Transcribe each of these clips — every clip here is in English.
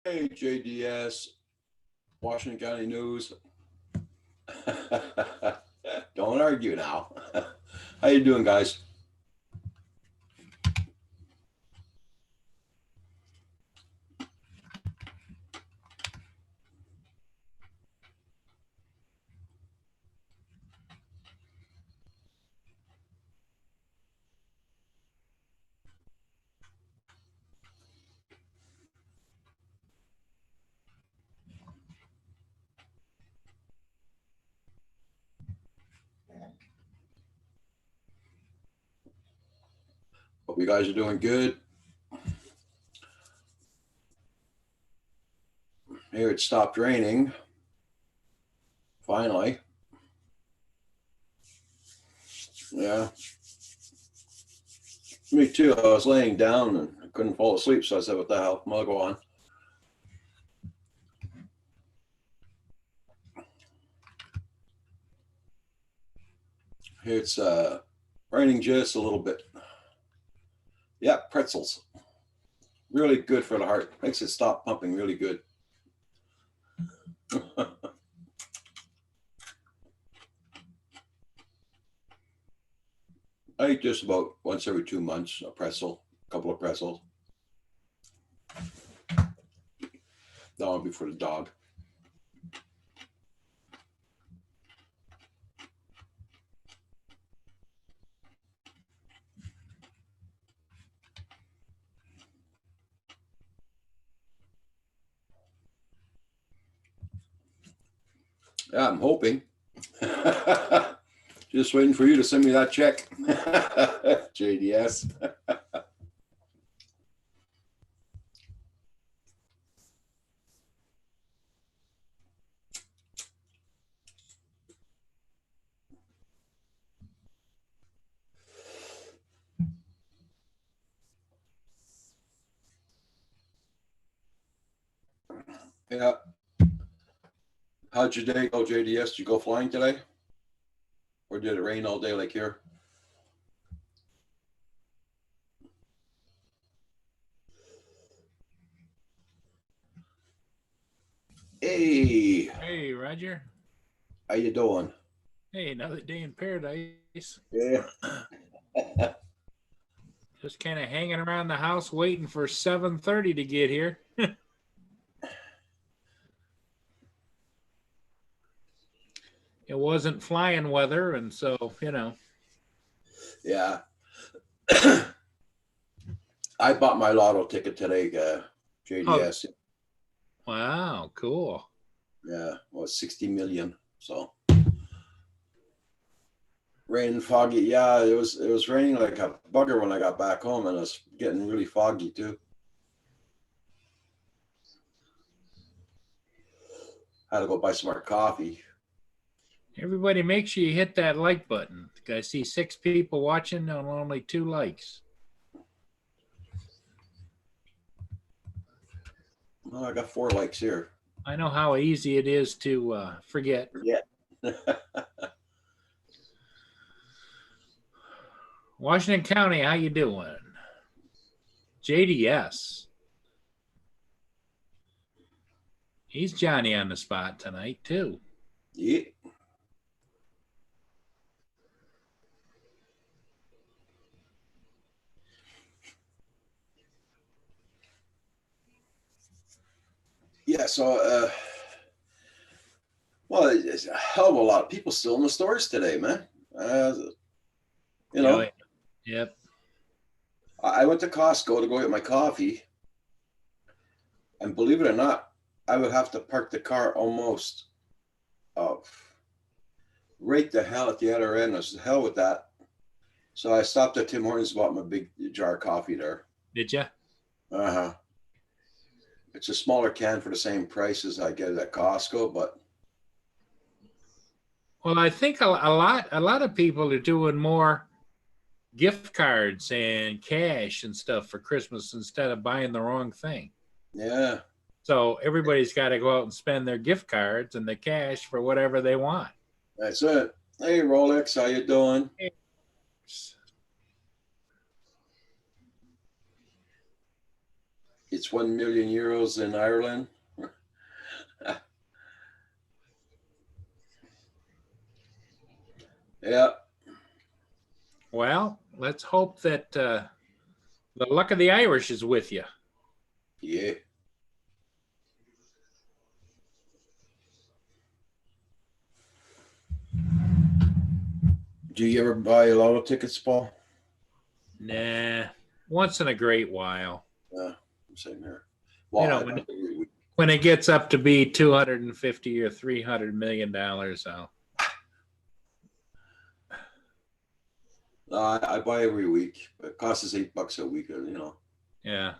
Hey, JDS, Washington County News. Don't argue now. How you doing, guys? Hope you guys are doing good. Here it stopped raining. Finally. Yeah. Me too. I was laying down and I couldn't fall asleep, so I said, "What the hell? I'll go on." Here it's raining just a little bit. Yeah, pretzels. Really good for the heart. Makes it stop pumping really good. I eat just about once every 2 months a pretzel, a couple of pretzels. That would be for the dog. Yeah, I'm hoping. Just waiting for you to send me that check. JDS. Yeah. How'd your day go, JDS? Did you go flying today? Or did it rain all day like here? Hey, Hey, Roger. how you doing? Hey, another day in paradise. Yeah. Just kind of hanging around the house waiting for 7:30 to get here. It wasn't flying weather, and so. Yeah. I bought my lotto ticket today, Oh, JDS. wow, cool. Yeah, well, 60 million. So rain and foggy. Yeah, it was raining like a bugger when I got back home, and it was getting really foggy too. Had to go buy some more coffee. Everybody, make sure you hit that like button. I see 6 people watching and only 2 likes. Oh, I got 4 likes here. I know how easy it is to forget. Yeah. Washington County, how you doing? JDS. He's Johnny on the spot tonight too. Yeah. Yeah. So, well, it's a hell of a lot of people still in the stores today, man. Uh, you Yeah. know, Yep. I went to Costco to go get my coffee, and believe it or not, I would have to park the car almost uh, right the hell at the other end. I said, hell with that. So I stopped at Tim Hortons, bought my big jar of coffee there. Did you? Uh huh. It's a smaller can for the same price as I get it at Costco, but Well, I think a lot of people are doing more gift cards and cash and stuff for Christmas instead of buying the wrong thing. yeah, So everybody's got to go out and spend their gift cards and the cash for whatever they want. that's it. Hey, Rolex, how you doing? It's 1 million euros in Ireland. Yeah. Well, let's hope that the luck of the Irish is with you. Yeah. Do you ever buy a lotto tickets, Paul? Nah, once in a great while. Yeah, same here. Well, You know, when it gets up to be 250 or $300 million, I buy every week. It costs us $8 a week, you know. Yeah.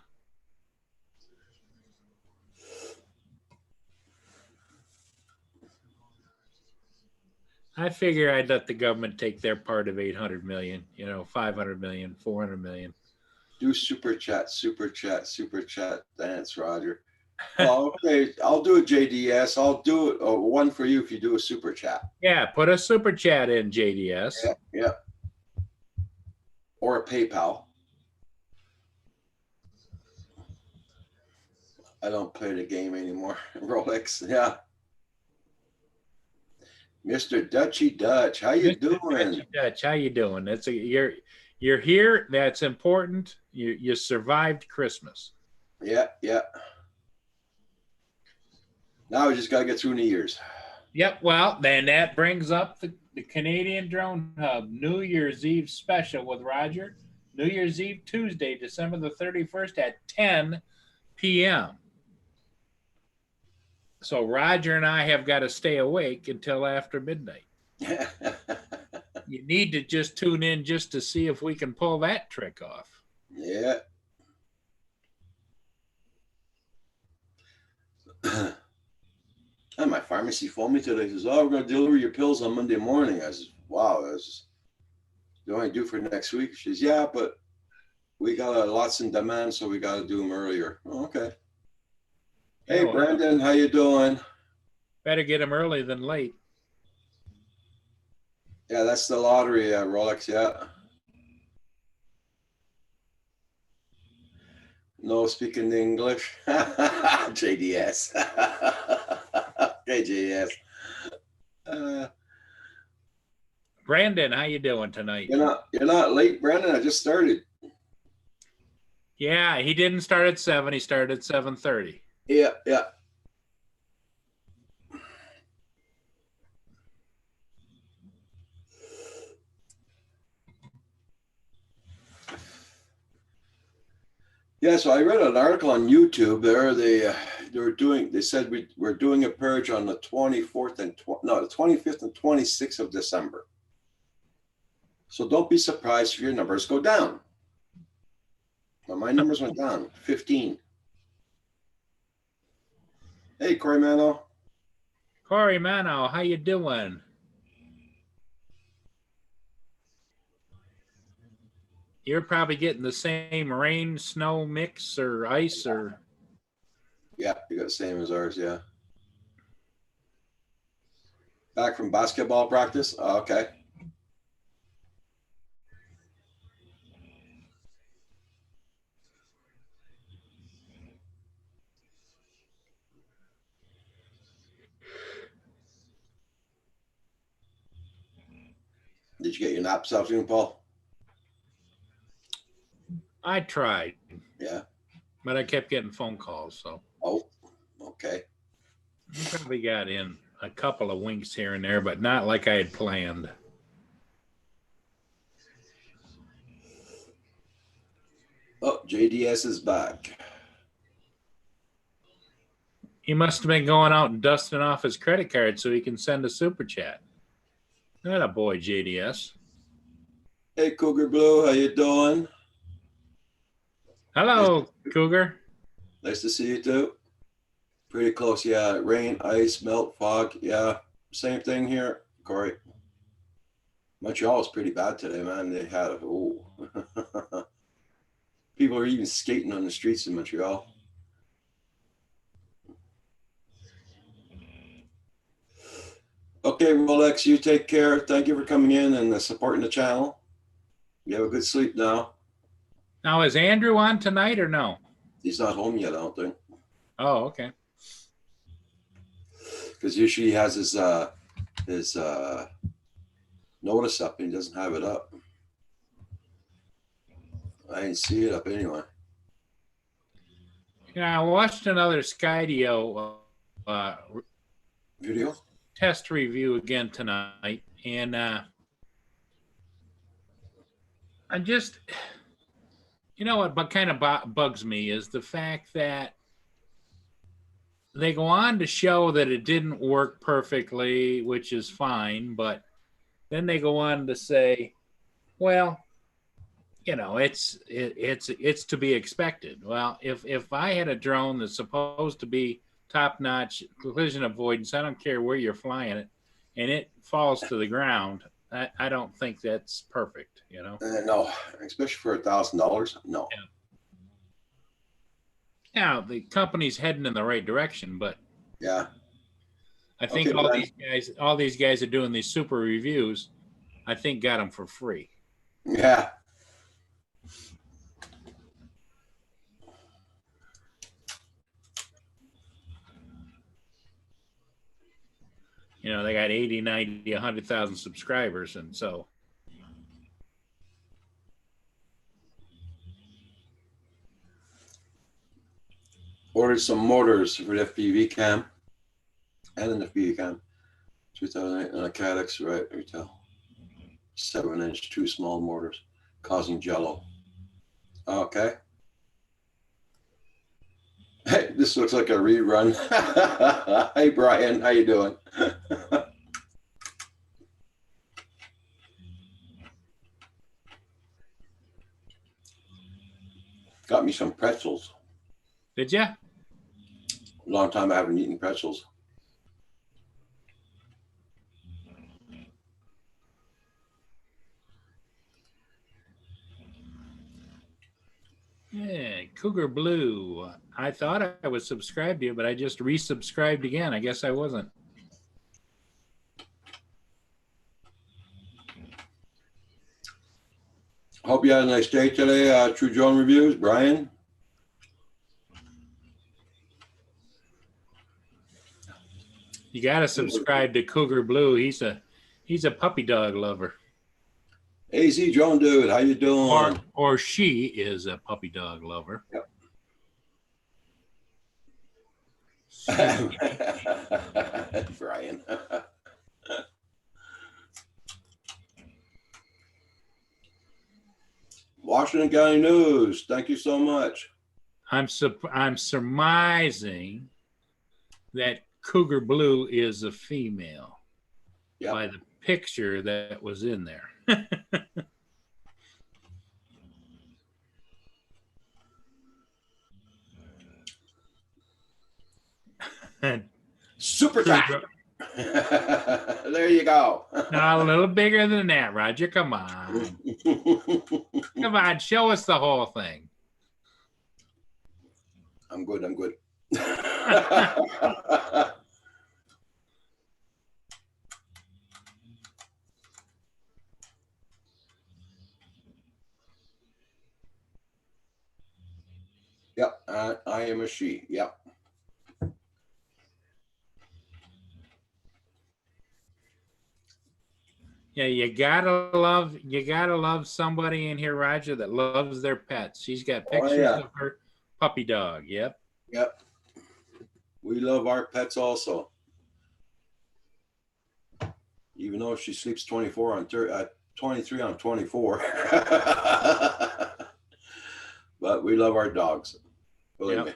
I figure I'd let the government take their part of 800 million, 500 million, 400 million. Do super chat. Thanks, Roger. Oh, okay. I'll do a JDS. I'll do it one for you if you do a super chat. Yeah, put a super chat in, JDS. Yeah. Or a PayPal. I don't play the game anymore. Rolex, yeah. Mr. Dutchy Dutch, how you doing? Dutchy Dutch, how you doing? You're here. That's important. You survived Christmas. Yeah. Now we just gotta get through New Year's. Yep. Well, then that brings up the Canadian Drone Hub New Year's Eve special with Roger. New Year's Eve, Tuesday, December the 31st at 10 p.m. So Roger and I have got to stay awake until after midnight. You need to just tune in just to see if we can pull that trick off. Yeah. And my pharmacy phoned me today. He says, "Oh, we're going to deliver your pills on Monday morning." I said, "Wow, that's what I do for next week." She says, "Yeah, but we got lots in demand, so we got to do them earlier." Oh, okay. Hey, Brandon, how you doing? Better get them early than late. Yeah, that's the lottery, Rolex, yeah. No speaking English. JDS. Okay, JDS. Brandon, how you doing tonight? You're not late, Brandon. I just started. Yeah, he didn't start at 7. He started at 7:30. Yeah. Yeah, so I read an article on YouTube there. They said we're doing a purge on the 24th and the 25th and 26th of December. So don't be surprised if your numbers go down. Well, my numbers went down 15. Hey, Corey Mano. Corey Mano, how you doing? You're probably getting the same rain, snow mix or ice or... Yeah, you got the same as ours, yeah. Back from basketball practice? Oh, okay. Did you get your nap this afternoon, Paul? I tried. Yeah. But I kept getting phone calls, so. Oh, okay. I probably got in a couple of winks here and there, but not like I had planned. Oh, JDS is back. He must have been going out and dusting off his credit card so he can send a super chat. That a boy, JDS. Hey, Cougar Blue, how you doing? Hello, Cougar. Nice to see you too. Pretty close, yeah. Rain, ice, melt, fog, yeah. Same thing here, Corey. Montreal was pretty bad today, man. They had people are even skating on the streets in Montreal. Okay, Rolex, you take care. Thank you for coming in and supporting the channel. You have a good sleep now. Now, is Andrew on tonight or no? He's not home yet, I don't think. Oh, okay. Because usually he has his notice up and he doesn't have it up. I didn't see it up anyway. Yeah, I watched another Skydio Video? test review again tonight, and I just, you know what kind of bugs me is the fact that they go on to show that it didn't work perfectly, which is fine, but then they go on to say, well, you know, it's to be expected. Well, if I had a drone that's supposed to be top-notch collision avoidance, I don't care where you're flying it, and it falls to the ground, I don't think that's perfect, you know? No, especially for $1,000. No. Yeah. Now, the company's heading in the right direction, but Yeah. I think all these guys are doing these super reviews, I think got them for free. Yeah. You know, they got 80, 90, 100,000 subscribers, and so. Ordered some motors for the FPV cam and an FPV cam. 2008 and a Caddx, right? Retail. 7-inch, 2 small motors causing jello. Okay. Hey, this looks like a rerun. Hey, Brian, how you doing? Got me some pretzels. Did you? Long time I haven't eaten pretzels. Yeah, Cougar Blue. I thought I was subscribed to you, but I just resubscribed again. I guess I wasn't. Hope you had a nice day today. True Drone Reviews, Brian. You got to subscribe to Cougar Blue. He's a puppy dog lover. AZ Drone Dude, how you doing? Or she is a puppy dog lover. Yep. Brian. Washington County News. Thank you so much. I'm surmising that Cougar Blue is a female by the picture that was in there. Super track. There you go. No, a little bigger than that, Roger. Come on. Come on, show us the whole thing. I'm good. Yep, I am a she. Yep. Yeah, you gotta love somebody in here, Roger, that loves their pets. She's got pictures of her puppy dog. Yep. Yep. We love our pets also. Even though she sleeps 23 on 24. But we love our dogs. Believe me.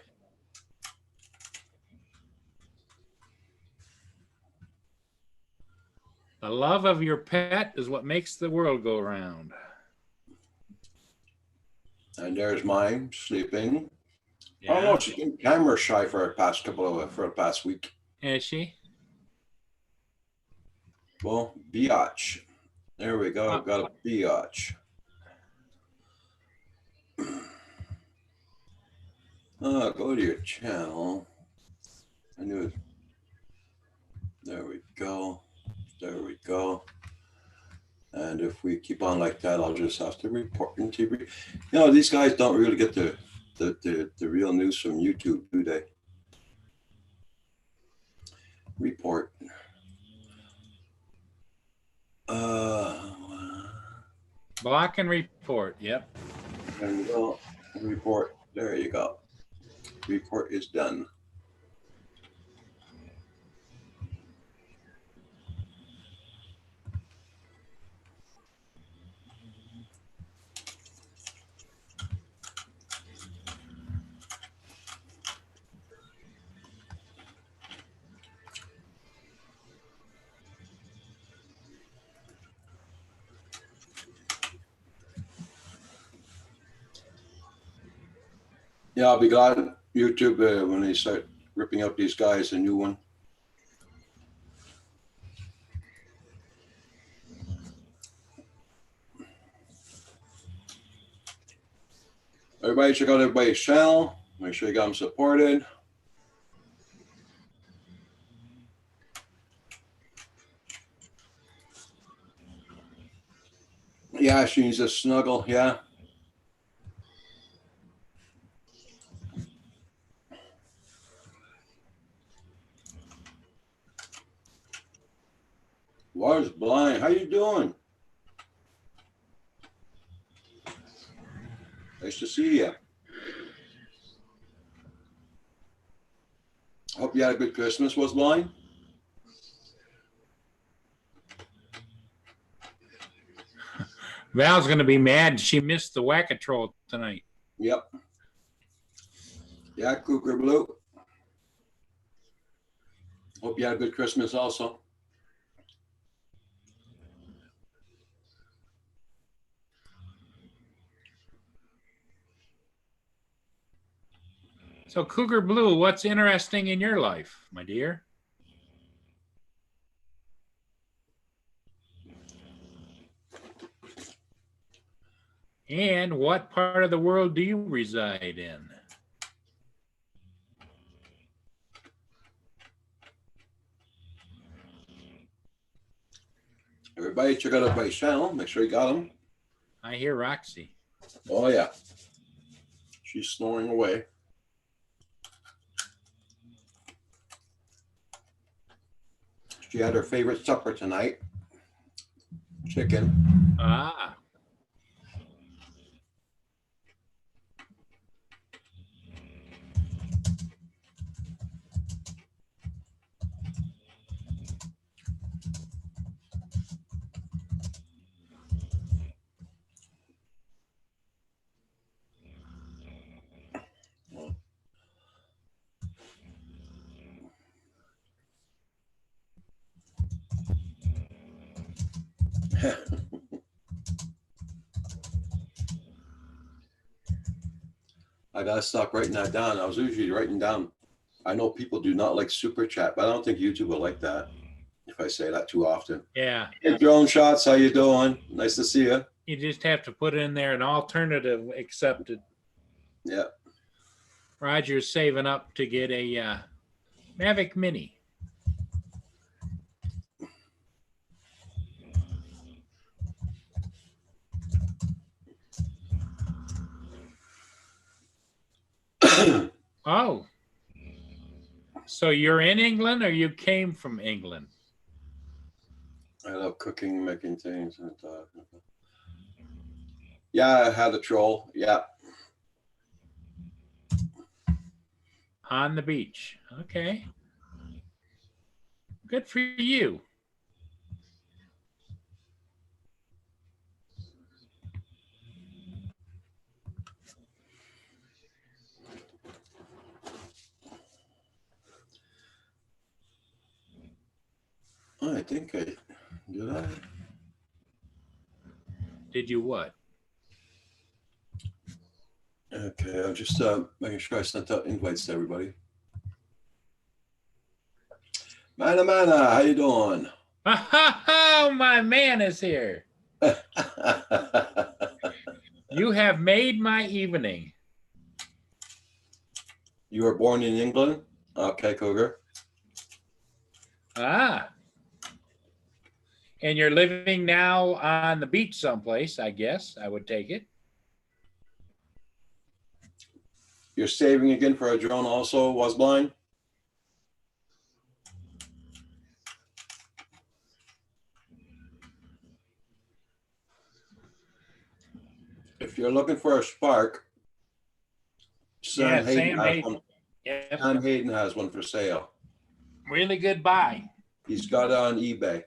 The love of your pet is what makes the world go round. And there's mine sleeping. Yeah. Oh no, she's been camera shy for the past week. Is she? Well, biatch. There we go. I've got a biatch. Go to your channel. I knew it. There we go. There we go. And if we keep on like that, I'll just have to report in TV. You know, these guys don't really get to the real news from YouTube, do they? Report. Block and report. Yep. And well, report. There you go. Report is done. Yeah, I'll be glad YouTube when they start ripping up these guys a new one. Everybody check out everybody's channel. Make sure you got them supported. Yeah, she needs a snuggle. Yeah. Water's blind. How you doing? Nice to see you. Hope you had a good Christmas. Was blind? Val's going to be mad. She missed the Whack-A-Troll tonight. Yep. Yeah, Cougar Blue. Hope you had a good Christmas also. So, Cougar Blue, what's interesting in your life, my dear? And what part of the world do you reside in? Everybody check out everybody's channel. Make sure you got them. I hear Roxy. Oh, yeah. She's snoring away. She had her favorite supper tonight. Chicken. Ah. I gotta stop writing that down. I was usually writing down. I know people do not like super chat, but I don't think YouTube will like that if I say that too often. Yeah. Hey, Drone Shots, how you doing? Nice to see you. You just have to put in there an alternative accepted. Yeah. Roger's saving up to get a Mavic Mini. Oh. So you're in England or you came from England? I love cooking, making things. Yeah, I had a troll. Yeah. On the beach. Okay. Good for you. Oh, I think I did. I? Did you what? Okay, I'm just making sure I sent out invites to everybody. Mana, how you doing? Oh, my man is here. You have made my evening. You were born in England? Okay, Cougar. Ah. And you're living now on the beach someplace, I guess. I would take it. You're saving again for a drone also, was blind? If you're looking for a Spark, Yeah, Sam Hayden Sam has Hayden. one. Yep. Sam Hayden has one for sale. Really good buy. He's got it on eBay.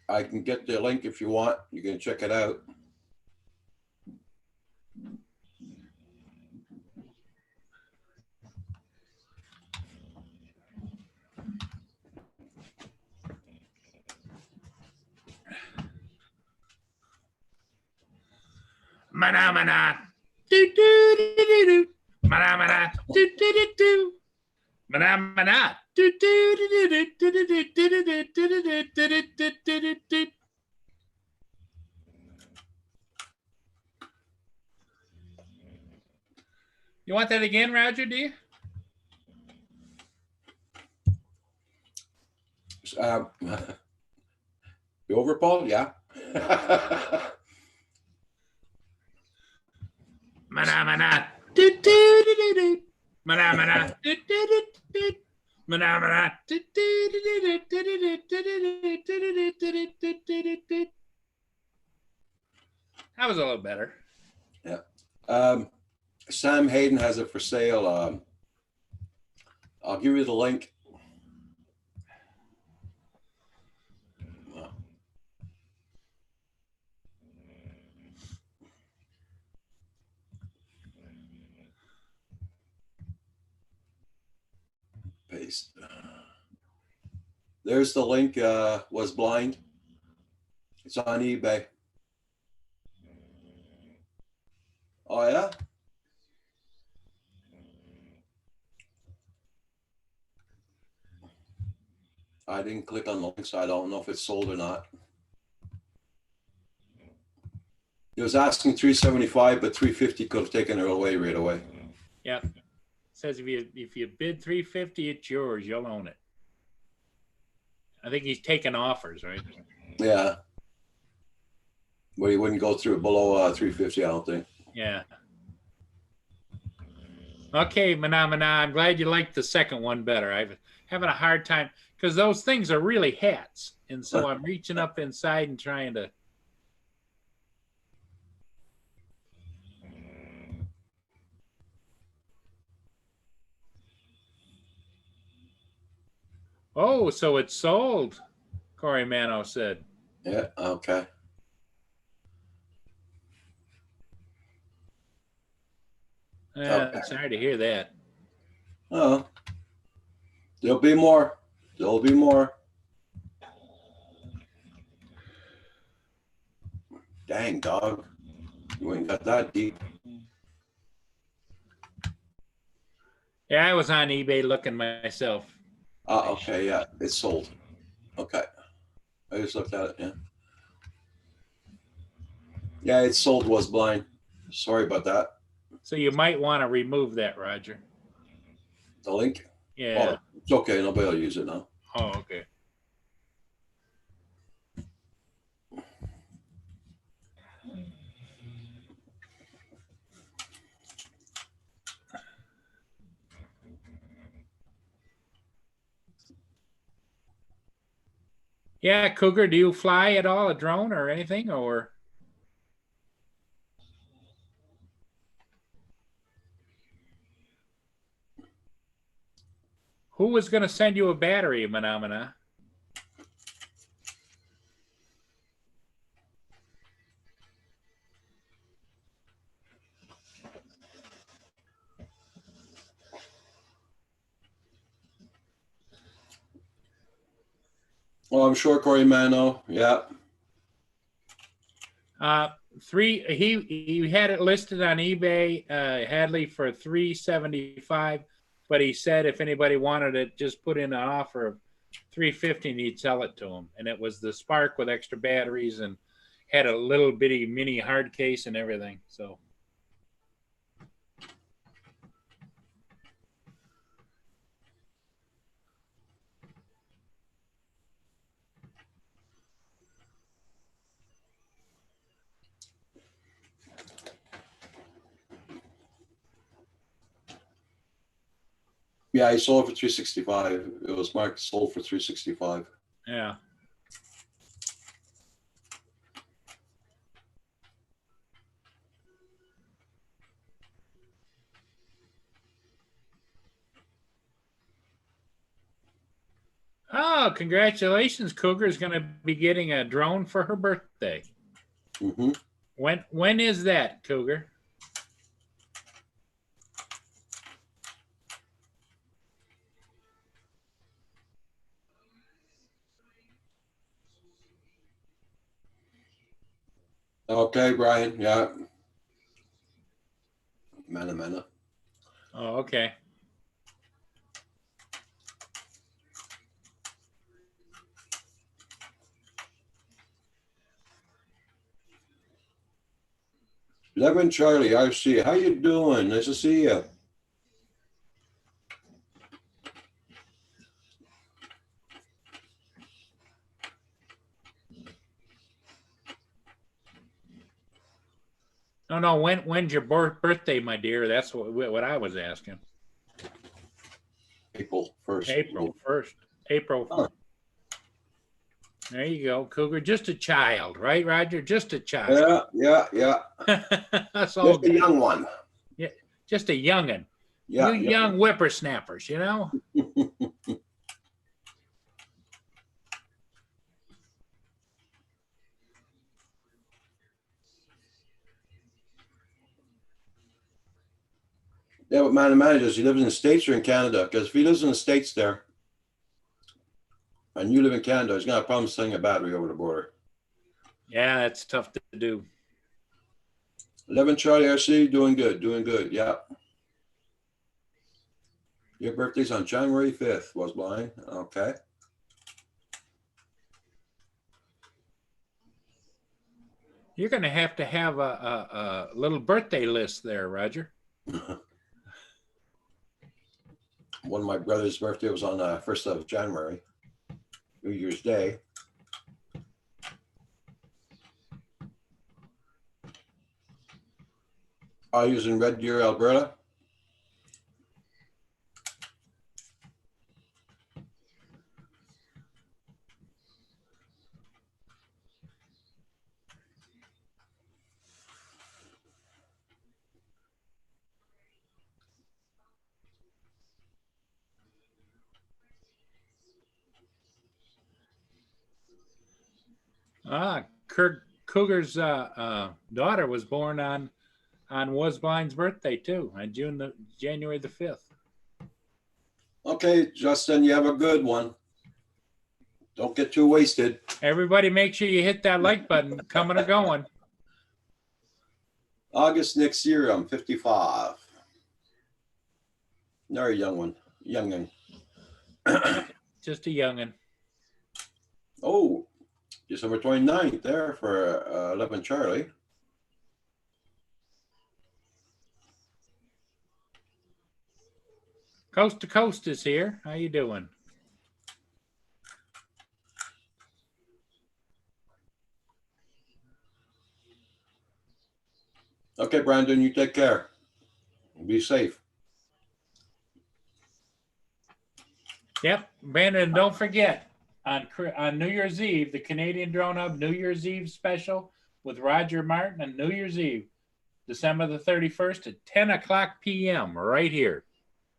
I can get the link if you want. You can check it out. Mana mana. Do do do do do. Mana mana. Do do do do. Mana mana. Do do do do do do do do do do do do do do. You want that again, Roger? Do you? You over, Paul? Yeah. Mana mana. Do do do do do. Mana mana. Do do do do. Mana mana. Do do do do do do do do do. That was a little better. Yeah. Sam Hayden has it for sale. I'll give you the link. Paste. There's the link. Was blind. It's on eBay. Oh yeah. I didn't click on the link, so I don't know if it's sold or not. He was asking 375, but 350 could have taken it away right away. Yep. It says if you bid 350, it's yours. You'll own it. I think he's taking offers, right? Yeah. But he wouldn't go through below 350, I don't think. Yeah. Okay, Mana Mana. I'm glad you liked the second one better. I'm having a hard time because those things are really hats, and so I'm reaching up inside and trying to. Oh, so it's sold, Corey Mano said. Yeah, okay. Okay. Sorry to hear that. Oh, there'll be more. There'll be more. Dang, dog. You ain't got that deep. Yeah, I was on eBay looking myself. Okay, yeah, it's sold. Okay. I just looked at it, yeah. Yeah, it's sold, was blind. Sorry about that. So you might want to remove that, Roger. The link? Yeah. Oh, it's okay. Nobody will use it now. Oh, okay. Yeah, Cougar, do you fly at all, a drone or anything, or? Who was going to send you a battery, Manamana? Oh, I'm sure Corey Mano. Yeah. He had it listed on eBay, Hadley, for $375, but he said if anybody wanted it, just put in an offer of $350 and he'd sell it to him. And it was the Spark with extra batteries and had a little bitty mini hard case and everything. So. Yeah, I sold it for 365. It was marked sold for 365. Yeah. Oh, congratulations. Cougar's going to be getting a drone for her birthday. Mm-hmm. When is that, Cougar? Okay, Brian. Yeah. Mana. Oh, okay. Levin Charlie, RC. How you doing? Nice to see you. No. When's your birthday, my dear? That's what I was asking. April 1st. April 1st. April 1st. Huh. There you go, Cougar. Just a child, right, Roger? Just a child. Yeah. That's all Just a good. young one. Yeah, just a youngin. Yeah. You young whippersnappers, you know? Yeah, but man, the manager, he lives in the States or in Canada? Because if he lives in the States there and you live in Canada, he's got a problem sending a battery over the border. Yeah, that's tough to do. 11 Charlie RC, doing good. Yeah. Your birthday's on January 5th, was blind. Okay. You're going to have a little birthday list there, Roger. One of my brother's birthday was on the 1st of January, New Year's Day. I was in Red Deer, Alberta. Cougar's daughter was born on Was Blind's birthday too, on January the 5th. Okay, Justin, you have a good one. Don't get too wasted. Everybody make sure you hit that like button, coming or going. August next year, I'm 55. Another young one. Youngin. Just a youngin. Oh, December 29th there for 11 Charlie. Coast to Coast is here. How you doing? Okay, Brandon, you take care. Be safe. Yep, Brandon, don't forget on New Year's Eve, the Canadian Drone Hub New Year's Eve special with Roger Martin on New Year's Eve, December the 31st at 10 o'clock p.m. right here.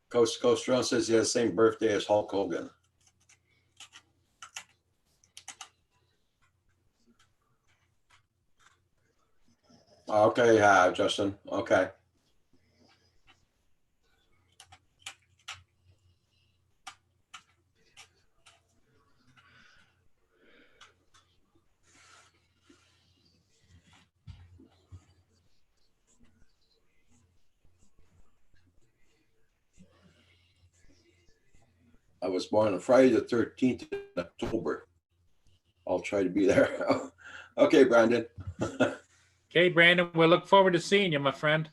Coast to Coast Drone says he has the same birthday as Hulk Hogan. Okay, Justin. Okay. I was born on Friday the 13th in October. I'll try to be there. Okay, Brandon. Okay, Brandon, we'll look forward to seeing you, my friend.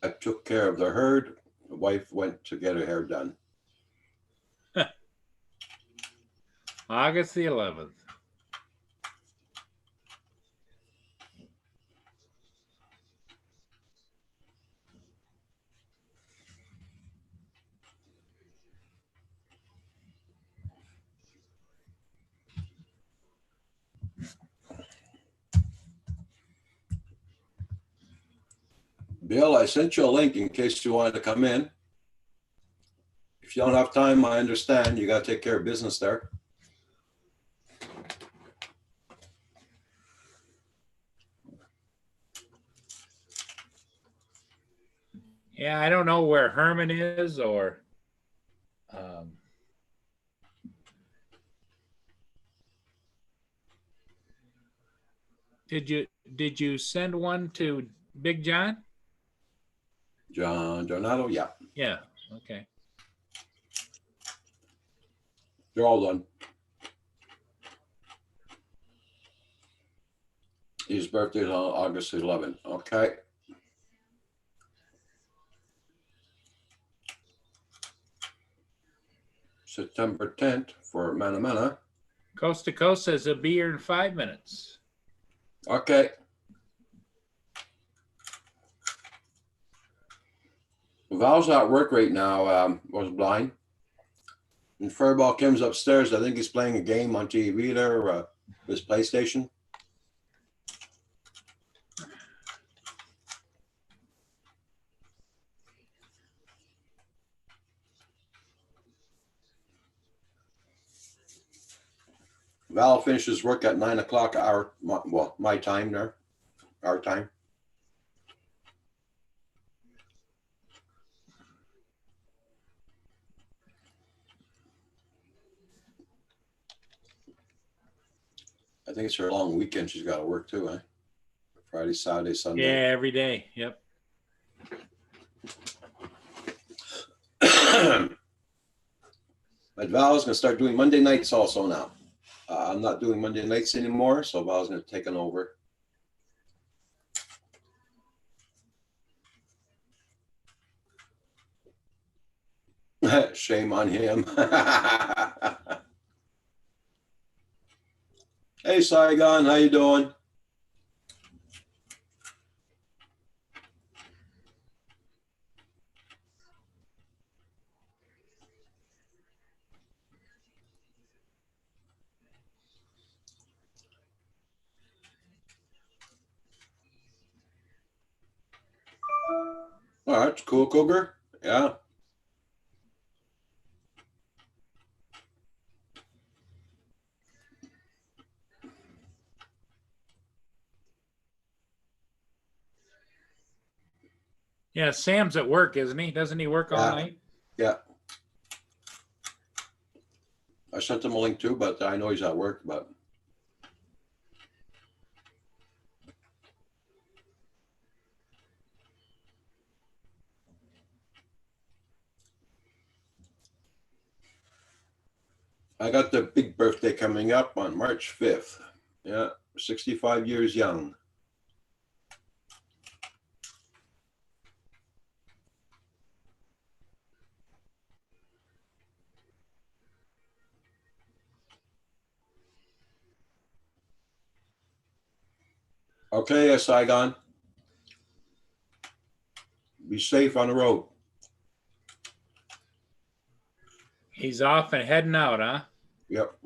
I took care of the herd. The wife went to get her hair done. August the 11th. Bill, I sent you a link in case you wanted to come in. If you don't have time, I understand. You got to take care of business there. Yeah, I don't know where Herman is or. Did you send one to Big John? John Donato, yeah. Yeah. Okay. They're all done. His birthday is on August 11th. Okay. September 10th for Manamana. Coast to Coast says he'll be here in 5 minutes. Okay. Val's at work right now. Was blind. And Furball Kim's upstairs. I think he's playing a game on TV there, his PlayStation. Val finishes work at 9 o'clock my time there, our time. I think it's her long weekend. She's got to work too, eh? Friday, Saturday, Sunday. Yeah, every day. Yep. But Val's going to start doing Monday nights also now. I'm not doing Monday nights anymore, so Val's going to take it over. Shame on him. Hey, Saigon, how you doing? All right, cool, Cougar. Yeah. Yeah, Sam's at work, isn't he? Doesn't he work all night? Yeah. I sent him a link too, but I know he's at work, but. I got the big birthday coming up on March 5th. Yeah, 65 years young. Okay, Saigon. Be safe on the road. He's off and heading out, huh? Yep.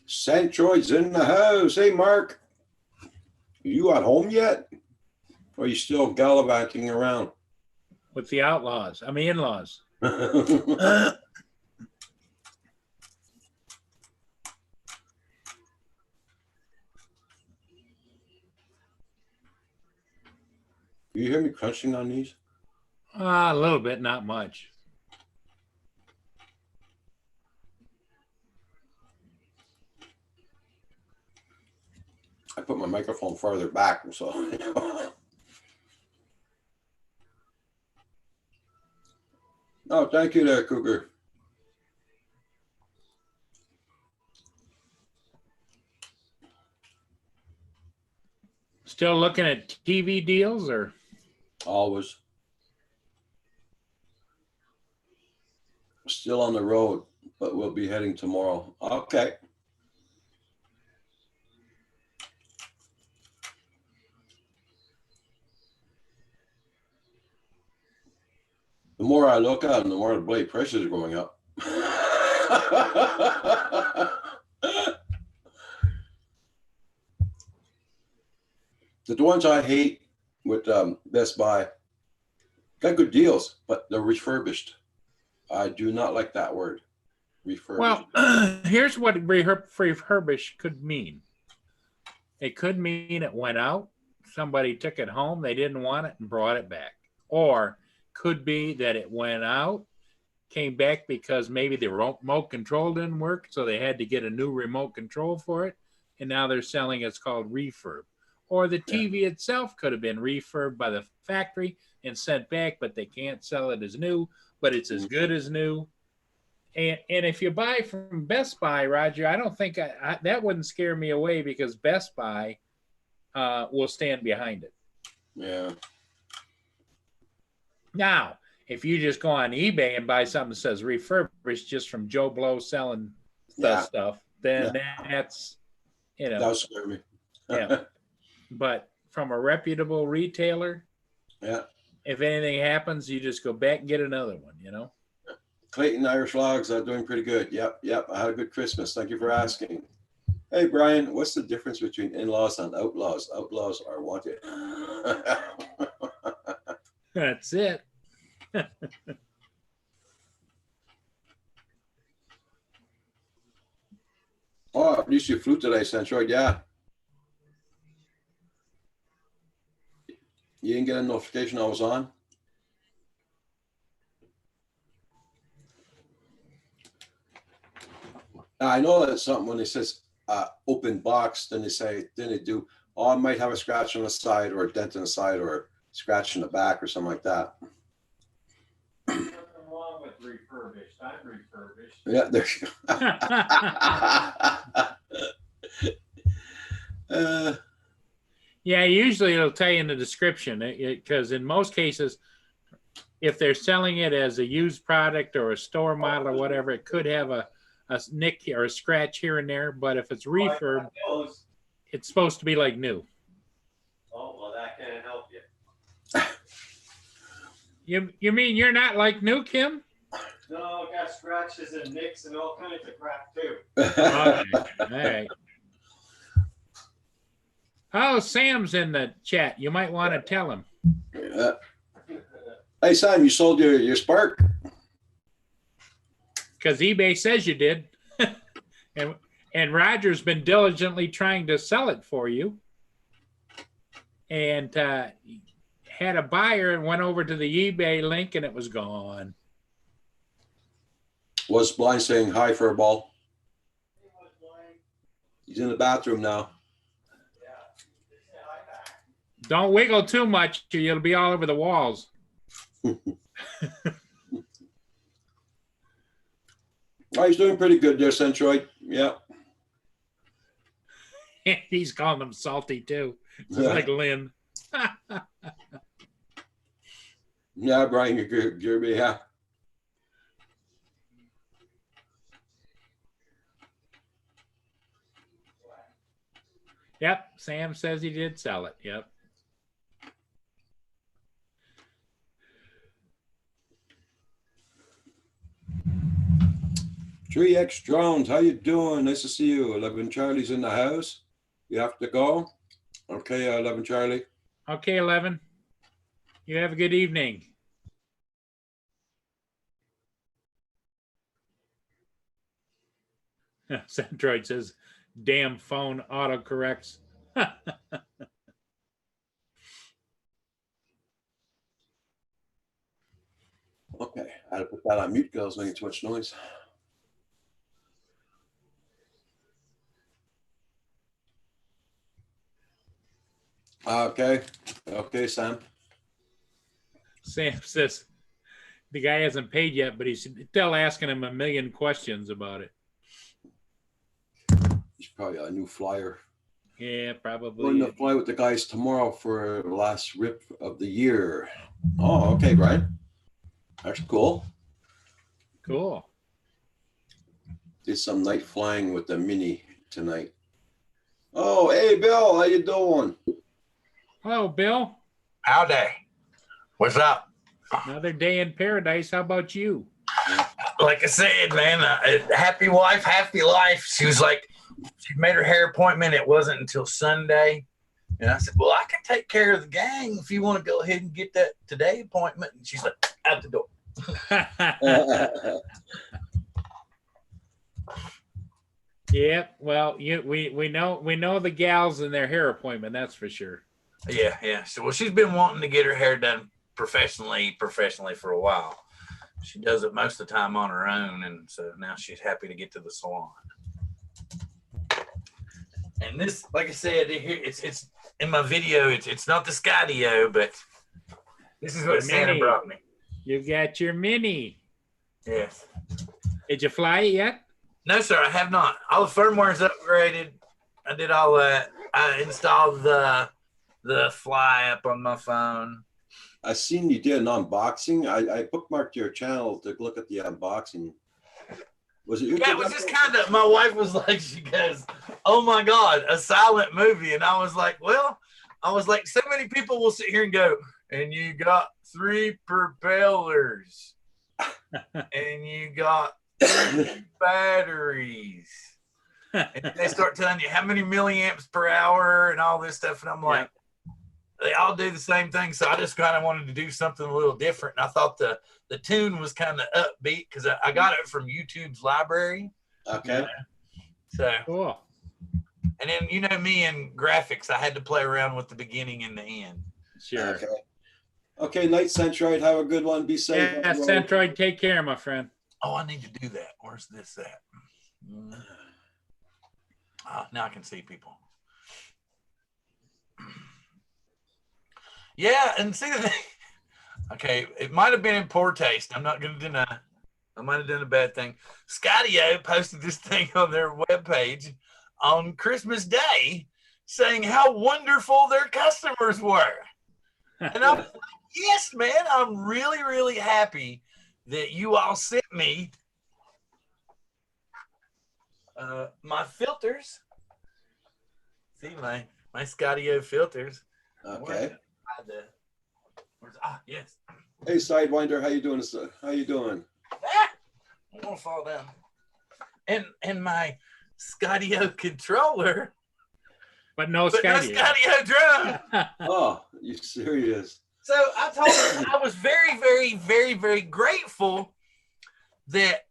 Santroid's in the house. Hey, Mark. You at home yet? Or are you still gallivanting around? With the outlaws. I mean, in-laws. You hear me crunching on these? A little bit, not much. I put my microphone farther back, so. Oh, thank you there, Cougar. Still looking at TV deals or? Always. Still on the road, but we'll be heading tomorrow. Okay. The more I look at them, the more the blade prices are going up. The ones I hate with Best Buy got good deals, but they're refurbished. I do not like that word, refurbished. Well, here's what refurbish could mean. It could mean it went out, somebody took it home, they didn't want it and brought it back. Or could be that it went out, came back because maybe the remote control didn't work, so they had to get a new remote control for it, and now they're selling it's called refurb. Or the TV itself could have been refurbed by the factory and sent back, but they can't sell it as new, but it's as good as new. And if you buy from Best Buy, Roger, I don't think that wouldn't scare me away because Best Buy will stand behind it. Yeah. Now, if you just go on eBay and buy something that says refurbished just from Joe Blow selling stuff, then that's, That'll scare me. yeah. But from a reputable retailer, if anything happens, you just go back and get another one, Clayton Irish Logs are doing pretty good. Yep. I had a good Christmas. Thank you for asking. Hey, Brian, what's the difference between in-laws and outlaws? Outlaws are wanted. That's it. Oh, at least you flew today, Centroid. Yeah. You didn't get a notification I was on? I know that's something when it says open box, then they do, oh, I might have a scratch on the side or a dent on the side or a scratch in the back or something like that. Nothing wrong with refurbished. I'm refurbished. Yeah, there you go. Yeah, usually it'll tell you in the description because in most cases, if they're selling it as a used product or a store model or whatever, it could have a nick or a scratch here and there. But if it's refurb, it's supposed to be like new. Oh, well, that can't help you. You mean you're not like new, Kim? No, I got scratches and nicks and all kinds of crap too. All right. Oh, Sam's in the chat. You might want to tell him. Hey, Sam, you sold your Spark? Because eBay says you did. and Roger's been diligently trying to sell it for you. And had a buyer and went over to the eBay link and it was gone. Was Blind saying hi for a ball? He's in the bathroom now. Don't wiggle too much or you'll be all over the walls. Oh, he's doing pretty good there, Centroid. Yeah. He's calling him salty too. Just like Lynn. Yeah, Brian, you're good. Yeah. Yep. Sam says he did sell it. Yep. Tree X Drones, how you doing? Nice to see you. 11 Charlie's in the house. You have to go. Okay, 11 Charlie. Okay, 11. You have a good evening. Centroid says, damn phone autocorrects. Okay, I had to put that on mute because I was making too much noise. Okay, Sam. Sam says the guy hasn't paid yet, but he's still asking him a million questions about it. He's probably a new flyer. Yeah, probably. We're going to fly with the guys tomorrow for the last rip of the year. Oh, okay, Brian. That's cool. Cool. Did some night flying with the Mini tonight. Oh, hey, Bill, how you doing? Hello, Bill. Howdy. What's up? Another day in paradise. How about you? Like I said, man, happy wife, happy life. She was like, she made her hair appointment. It wasn't until Sunday. And I said, well, I can take care of the gang if you want to go ahead and get that today appointment. And she's like, out the door. Yep. Well, we know the gals and their hair appointment. That's for sure. Yeah. So, well, she's been wanting to get her hair done professionally for a while. She does it most of the time on her own, and so now she's happy to get to the salon. And this, like I said, it's in my video. It's not the Skydio, but this is what Santa brought me. You got your mini. Yes. Did you fly it yet? No, sir, I have not. All the firmware's upgraded. I did all that. I installed the Fly app on my phone. I seen you did an unboxing. I bookmarked your channel to look at the unboxing. Was it you? Yeah, it was just kind of, my wife was like, she goes, oh my God, a silent movie. And I was like, so many people will sit here and go, and you got 3 propellers and you got 3 batteries. And they start telling you how many milliamps per hour and all this stuff. And I'm like, they all do the same thing. So I just kind of wanted to do something a little different. And I thought the tune was kind of upbeat because I got it from YouTube's library. Okay. So cool. And then, you know, me and graphics, I had to play around with the beginning and the end. Sure. Okay, Night Centroid, have a good one. Be safe. Yeah, Centroid, take care, my friend. Oh, I need to do that. Where's this at? Now I can see people. Yeah, and see the thing. Okay, it might have been in poor taste. I'm not going to deny. I might have done a bad thing. Skydio posted this thing on their webpage on Christmas Day saying how wonderful their customers were. And I'm like, yes, man, I'm really, really happy that you all sent me my filters. See my Skydio filters. Okay. Yes. Hey, Sidewinder, how you doing, sir? How you doing? I'm gonna fall down. And my Skydio controller, but no Skydio drone. Oh, you serious? So I told her I was very, very, very, very grateful that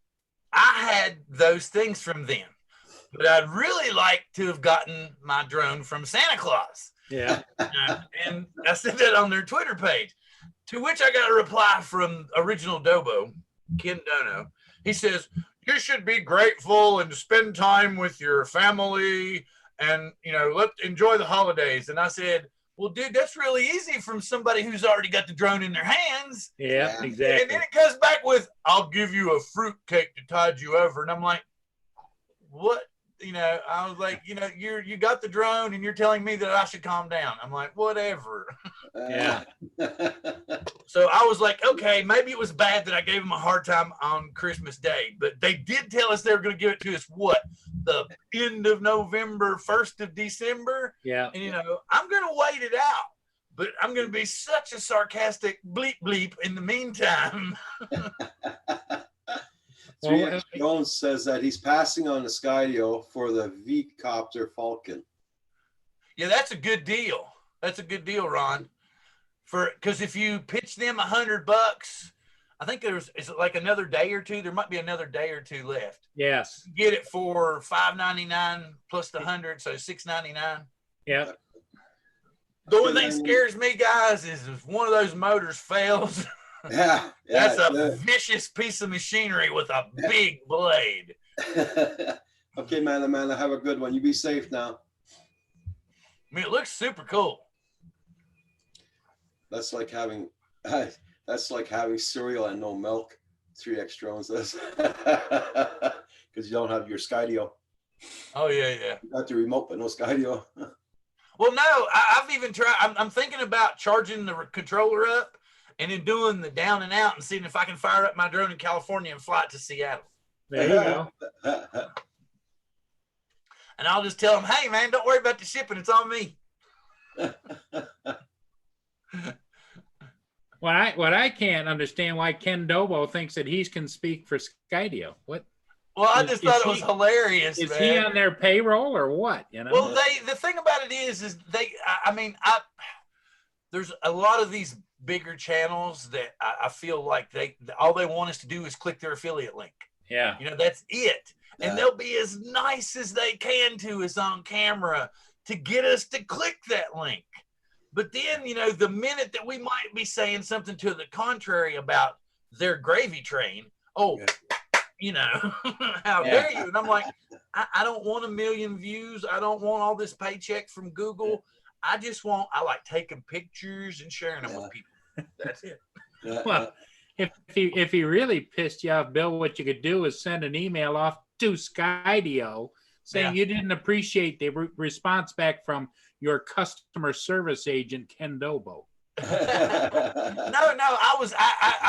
I had those things from them. But I'd really like to have gotten my drone from Santa Claus. Yeah. And I said that on their Twitter page, to which I got a reply from Original Dobo, Ken Dono. He says, you should be grateful and spend time with your family and, you know, enjoy the holidays. And I said, well, dude, that's really easy from somebody who's already got the drone in their hands. Yeah, exactly. And then it comes back with, I'll give you a fruit cake to tide you over. And I'm like, what? You know, I was like, you know, you got the drone and you're telling me that I should calm down. I'm like, whatever. Yeah. So I was like, okay, maybe it was bad that I gave them a hard time on Christmas Day, but they did tell us they were going to give it to us, the end of November, 1st of December. Yeah. And, you know, I'm going to wait it out, but I'm going to be such a sarcastic bleep bleep in the meantime. Well, Jones says that he's passing on the Skydio for the V-Copter Falcon. Yeah, that's a good deal. That's a good deal, Ron. Because if you pitch them $100, I think it's like another day or two. There might be another day or two left. Yes. You get it for $5.99 plus the 100, so $6.99. Yeah. The only thing scares me, guys, is if one of those motors fails. Yeah, That's a vicious piece of machinery with a big blade. Okay, man, Amanda, have a good one. You be safe now. I mean, it looks super cool. That's like having cereal and no milk. 3X drones does. Because you don't have your Skydio. Oh yeah. You got the remote, but no Skydio. Well, no, I've even tried. I'm thinking about charging the controller up and then doing the down and out and seeing if I can fire up my drone in California and fly it to Seattle. There you go. And I'll just tell them, hey, man, don't worry about the shipping. It's on me. What I can't understand why Ken Dobo thinks that he can speak for Skydio. What? Well, I Is- just is thought it was he- hilarious, Is man. he on their payroll or what? You know? Well, the thing about it is they. I mean, there's a lot of these bigger channels that I feel like all they want us to do is click their affiliate link. yeah. You know, that's it. And Yeah. they'll be as nice as they can to us on camera to get us to click that link. But then, you know, the minute that we might be saying something to the contrary about their gravy train, Yeah. you know, how Yeah. dare you? And I'm like, I don't want 1 million views. I don't want all this paycheck from Google. I like taking pictures and sharing them Yeah. with people. That's it. Yeah, Well, if he really pissed you off, Bill, what you could do is send an email off to Skydio saying you didn't appreciate the response back from your customer service agent, Ken Dobo. No, I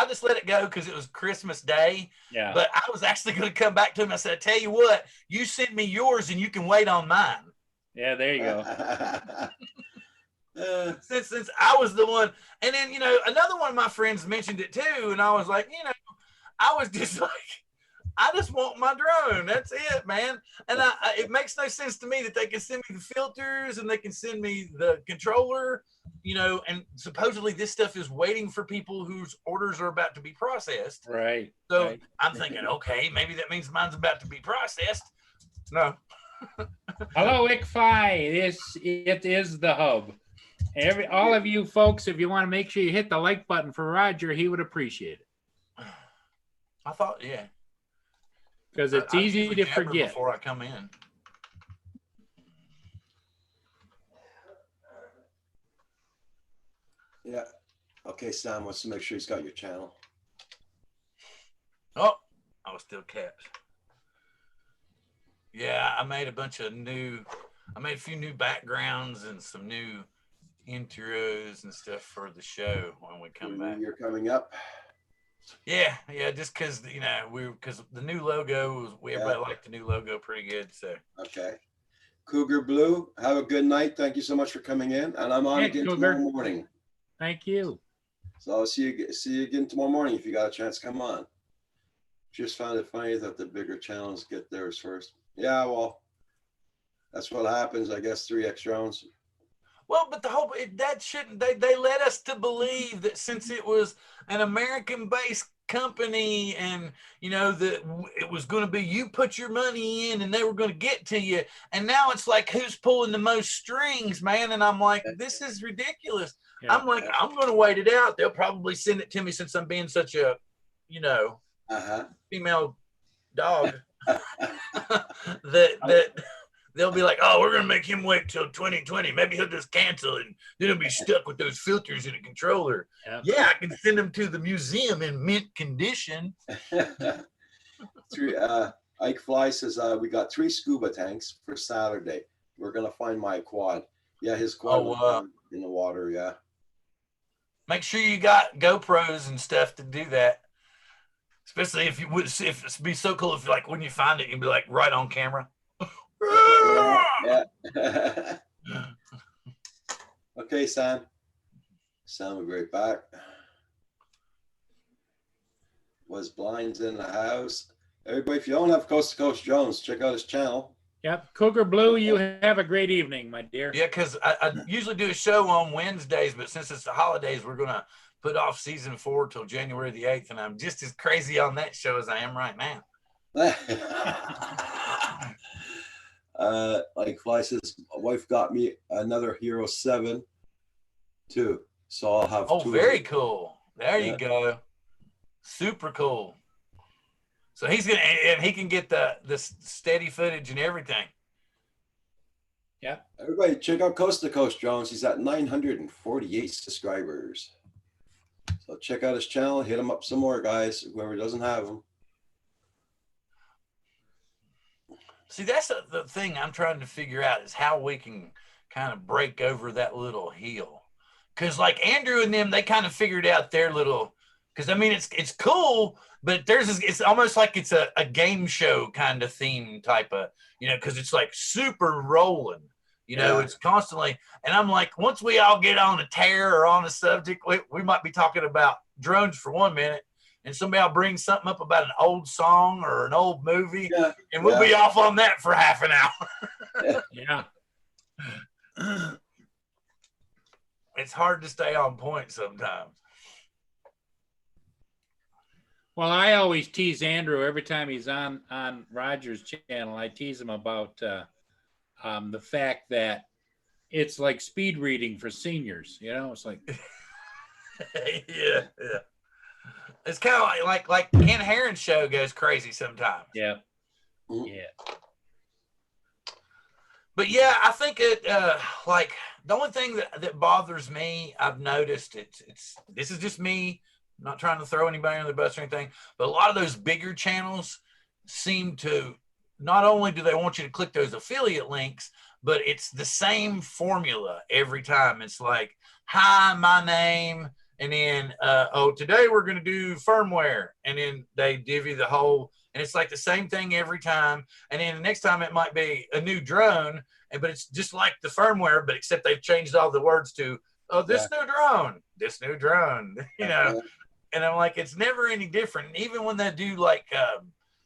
just let it go because it was Christmas Day. Yeah. But I was actually going to come back to him. I said, I tell you what, you send me yours and you can wait on mine. Yeah, there you go. Since I was the one. And then, you know, another one of my friends mentioned it too. And I was like, you know, I was just like, I just want my drone. That's it, man. And it makes no sense to me that they can send me the filters and they can send me the controller, you know, and supposedly this stuff is waiting for people whose orders are about to be processed. Right. So right. I'm thinking, okay, maybe that means mine's about to be processed. No. Hello, ICFI. It is the hub. All of you folks, if you want to make sure you hit the like button for Roger, he would appreciate it. I thought, yeah. Because it's I easy usually to jabber forget. before I come in. Yeah. Okay, Sam wants to make sure he's got your channel. Oh, I was still caps. Yeah, I made a few new backgrounds and some new intros and stuff for the show when we come back. You're coming up. Yeah, just because, you know, because the new logo, everybody liked the new logo pretty good. So, Okay. Cougar Blue, have a good night. Thank you so much for coming in. And I'm on Hey, again Cougar. tomorrow morning. Thank you. So I'll see you again tomorrow morning if you got a chance. Come on. Just found it funny that the bigger channels get theirs first. Yeah, well, that's what happens. I guess 3X drones. well, but that shouldn't, they led us to believe that since it was an American-based company and, you know, that it was going to be, you put your money in and they were going to get to you. And now it's like, who's pulling the most strings, man? And I'm like, this is ridiculous. Yeah. I'm like, I'm going to wait it out. They'll probably send it to me since I'm being such a, you know, female dog that they'll be like, oh, we're going to make him wait till 2020. Maybe he'll just cancel and then he'll be stuck with those filters in a controller. Yep. Yeah, I can send him to the museum in mint condition. Ike Fly says we got 3 scuba tanks for Saturday. We're gonna find my quad. Yeah, his quad was in the water. Yeah. Make sure you got GoPros and stuff to do that. Especially if it'd be so cool if, like, when you find it, you'd be like right on camera. Yeah. Okay, Sam. Sam will be right back. Was Blinds in the house? Everybody, if you don't have Coast to Coast Jones, check out his channel. Yep. Cougar Blue, you have a great evening, my dear. Yeah, because I usually do a show on Wednesdays, but since it's the holidays, we're going to put off season 4 till January the 8th, and I'm just as crazy on that show as I am right now. Like Fly says, my wife got me another Hero 7 too. So I'll have 2 of Very them. cool. There you go. Super cool. So he can get the steady footage and everything. Yeah. Everybody, check out Coast to Coast Jones. He's at 948 subscribers. So check out his channel. Hit him up some more, guys. Whoever doesn't have him. See, that's the thing I'm trying to figure out is how we can kind of break over that little hill. Because like Andrew and them, they kind of figured out their little. Because I mean, it's cool, but it's almost like it's a game show kind of theme type of, you know, because it's like super rolling, you know, it's constantly. And I'm like, once we all get on a tear or on a subject, we might be talking about drones for 1 minute, and somebody will bring something up about an old song or an old movie, Yeah. and we'll be off on that for half an hour. Yeah. It's hard to stay on point sometimes. Well, I always tease Andrew every time he's on Roger's channel. I tease him about the fact that it's like speed reading for seniors. You know, it's like yeah. It's kind of like Ken Herron's show goes crazy sometimes. yeah. But yeah, I think it like the only thing that bothers me, I've noticed it's this is just me, I'm not trying to throw anybody under the bus or anything, but a lot of those bigger channels seem to not only do they want you to click those affiliate links, but it's the same formula every time. It's like, hi, my name, and then today we're going to do firmware, and then they divvy the whole, and it's like the same thing every time. And then the next time it might be a new drone, but it's just like the firmware, but except they've changed all the words to this new drone, you know. And I'm like, it's never any different. And even when they do like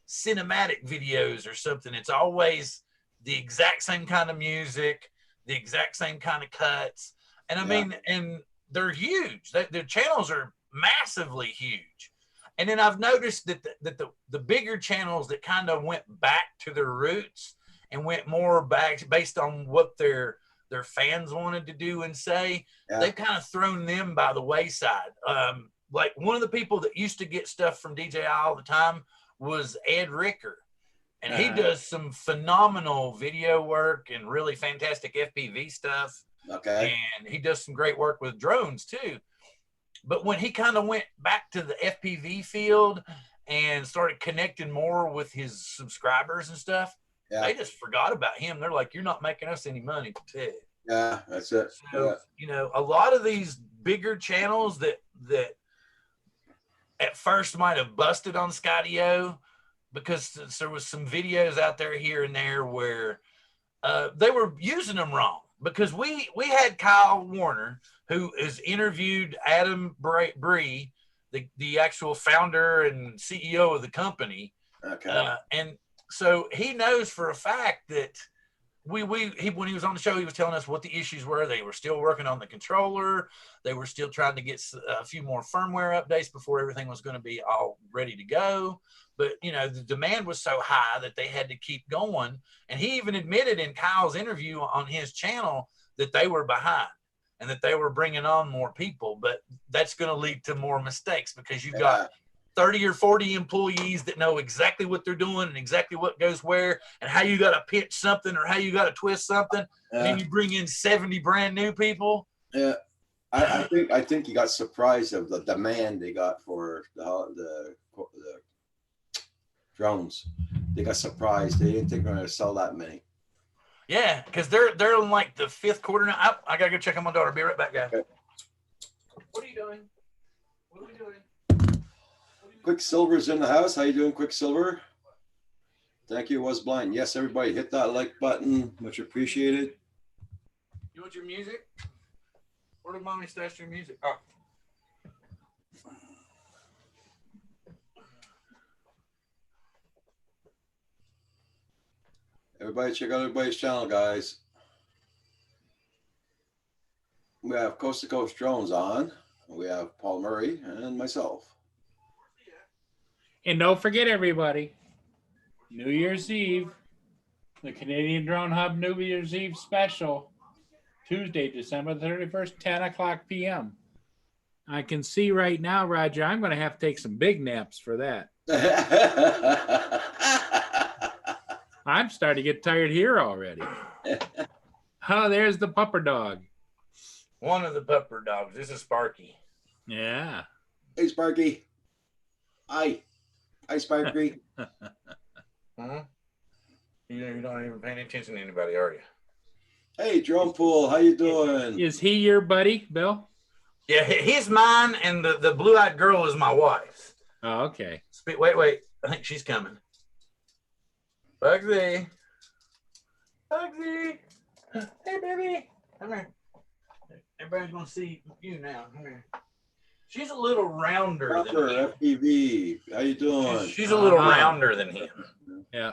cinematic videos or something, it's always the exact same kind of music, the exact same kind of cuts. And I mean, and they're huge. Their channels are massively huge. And then I've noticed that the bigger channels that kind of went back to their roots and went more back based on what their fans wanted to do and say, they've kind of thrown them by the wayside. Like one of the people that used to get stuff from DJI all the time was Ed Ricker. And he does some phenomenal video work and really fantastic FPV stuff. Okay. And he does some great work with drones too. But when he kind of went back to the FPV field and started connecting more with his subscribers and stuff, they just forgot about him. They're like, you're not making us any money, Ted. Yeah, that's it. So, you know, a lot of these bigger channels that at first might have busted on Skydio, because there was some videos out there here and there where they were using them wrong. Because we had Kyle Warner, who has interviewed Adam Bree, the actual founder and CEO of the company. Okay. And so he knows for a fact that when he was on the show, he was telling us what the issues were. They were still working on the controller. They were still trying to get a few more firmware updates before everything was going to be all ready to go. But, you know, the demand was so high that they had to keep going. And he even admitted in Kyle's interview on his channel that they were behind and that they were bringing on more people. But that's going to lead to more mistakes, because you've got 30 or 40 employees that know exactly what they're doing and exactly what goes where and how you got to pitch something or how you got to twist something. And then you bring in 70 brand new people. Yeah. I think you got surprised of the demand they got for the drones. They got surprised. They didn't think they were going to sell that many. Yeah, because they're in like the fifth quarter now. I gotta go check on my daughter. Be right back, guys. Okay. What are you doing? What are we doing? Quicksilver's in the house. How you doing, Quicksilver? Thank you. Was blind. Yes, everybody hit that like button. Much appreciated. You want your music? Where did mommy stash your music? Oh. Everybody check out everybody's channel, guys. We have Coast to Coast Drones on. We have Paul Murray and myself. And don't forget, everybody, New Year's Eve, the Canadian Drone Hub New Year's Eve special, Tuesday, December 31st, 10 o'clock p.m. I can see right now, Roger, I'm going to have to take some big naps for that. I'm starting to get tired here already. Oh, there's the pupper dog. One of the pupper dogs. This is Sparky. Yeah. Hey, Sparky. Hi. Hi, Sparky. Huh? You're not even paying attention to anybody, are you? Hey, Drone Pool. How you doing? Is he your buddy, Bill? Yeah, he's mine, and the blue-eyed girl is my wife's. Oh, okay. Wait. I think she's coming. Bugsy. Bugsy. Hey, baby. Come here. Everybody's going to see you now. Come here. She's a little rounder than Proper him. FPV. How you doing? She's a little Uh-huh. rounder than him. Yeah.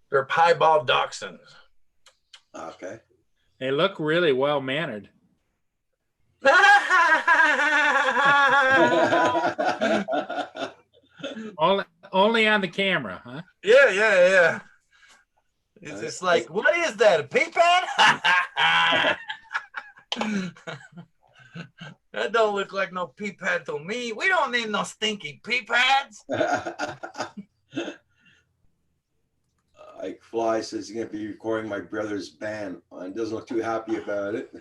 They're piebald dachshunds. Okay. They look really well mannered. Only on the camera, huh? Yeah. It's just like, what is that? A pee pad? That don't look like no pee pad to me. We don't need no stinky pee pads. Ike Fly says he's going to be recording my brother's band and doesn't look too happy about it.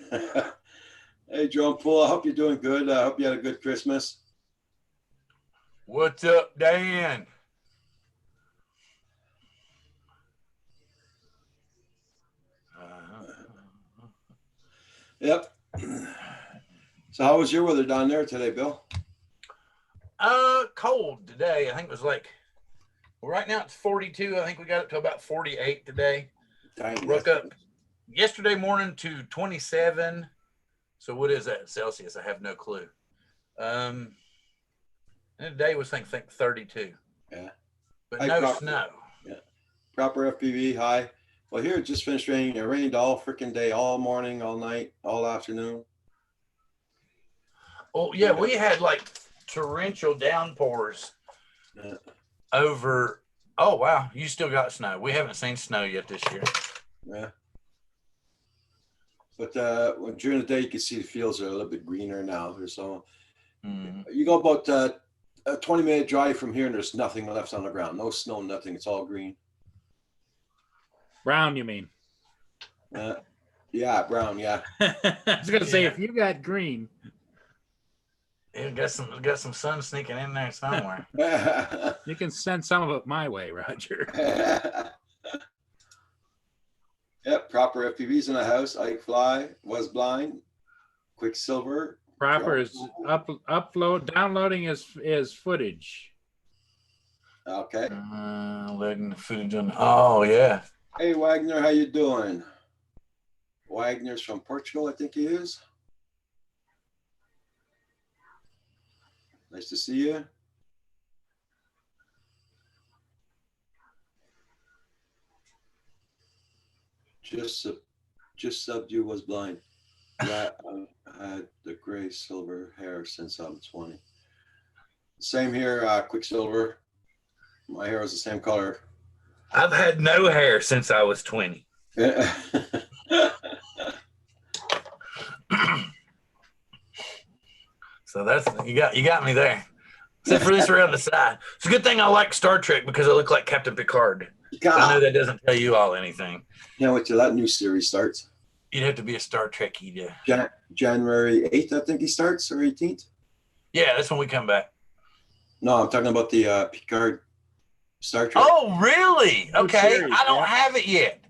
Hey, John Poole, I hope you're doing good. I hope you had a good Christmas. What's up, Dan? Yep. So how was your weather down there today, Bill? Cold today. I think it was like, well, right now it's 42. I think we got up to about 48 today. Woke up yesterday morning to 27. So what is that Celsius? I have no clue. And today was I think 32. Yeah. But Hi, no Proper. snow. Yeah. Proper FPV. Hi. Well, here it just finished raining. It rained all freaking day, all morning, all night, all afternoon. Oh yeah, we had like torrential downpours Yeah. over. Oh wow, you still got snow. We haven't seen snow yet this year. Yeah. But during the day, you can see the fields are a little bit greener now. So you go about a 20-minute drive from here, and there's nothing left on the ground. No snow, nothing. It's all green. Brown, you mean? Yeah, brown. Yeah. I was gonna say Yeah. if you got green. It got some sun sneaking in there somewhere. You can send some of it my way, Roger. Yep, proper FPVs in the house. Ike Fly was blind. Quicksilver. Proper is downloading his footage. Okay. Letting the footage on. Oh yeah. Hey Wagner, how you doing? Wagner's from Portugal, I think he is. Nice to see you. Just subbed you was blind. Yeah, I had the gray silver hair since I'm 20. Same here, Quicksilver. My hair was the same color. I've had no hair since I was 20. So that's you got me there. Except for this around the side. It's a good thing I like Star Trek because I look like Captain Picard. I know that doesn't tell you all anything. Can't wait till that new series starts. You'd have to be a Star Trekkie to. January 8th, I think he starts, or 18th. Yeah, that's when we come back. No, I'm talking about the Picard Star Trek. Oh, really? Good Okay. series, I don't yeah. have it yet.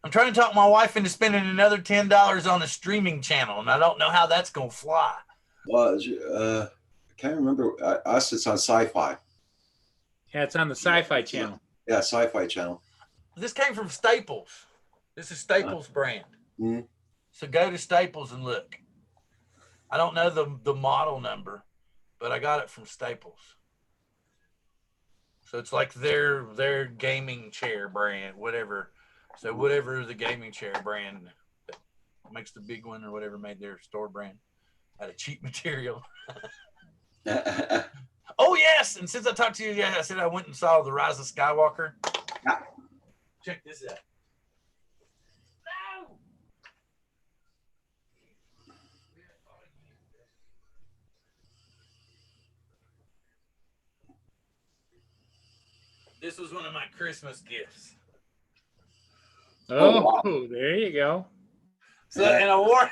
I'm trying to talk my wife into spending another $10 on a streaming channel, and I don't know how that's going to fly. Well, I can't remember. Us, it's on Sci-Fi. Yeah, it's on the Sci-Fi Channel. Yeah, Sci-Fi Channel. This came from Staples. This is Staples brand. Mhm. So go to Staples and look. I don't know the model number, but I got it from Staples. So it's like their gaming chair brand, whatever. So whatever the gaming chair brand that makes the big one or whatever made their store brand out of cheap material. Oh yes, and since I talked to you, yeah, I said I went and saw The Rise of Skywalker. Yeah. Check this out. No. This was one of my Christmas gifts. Oh, wow. There you go. So, and I wore,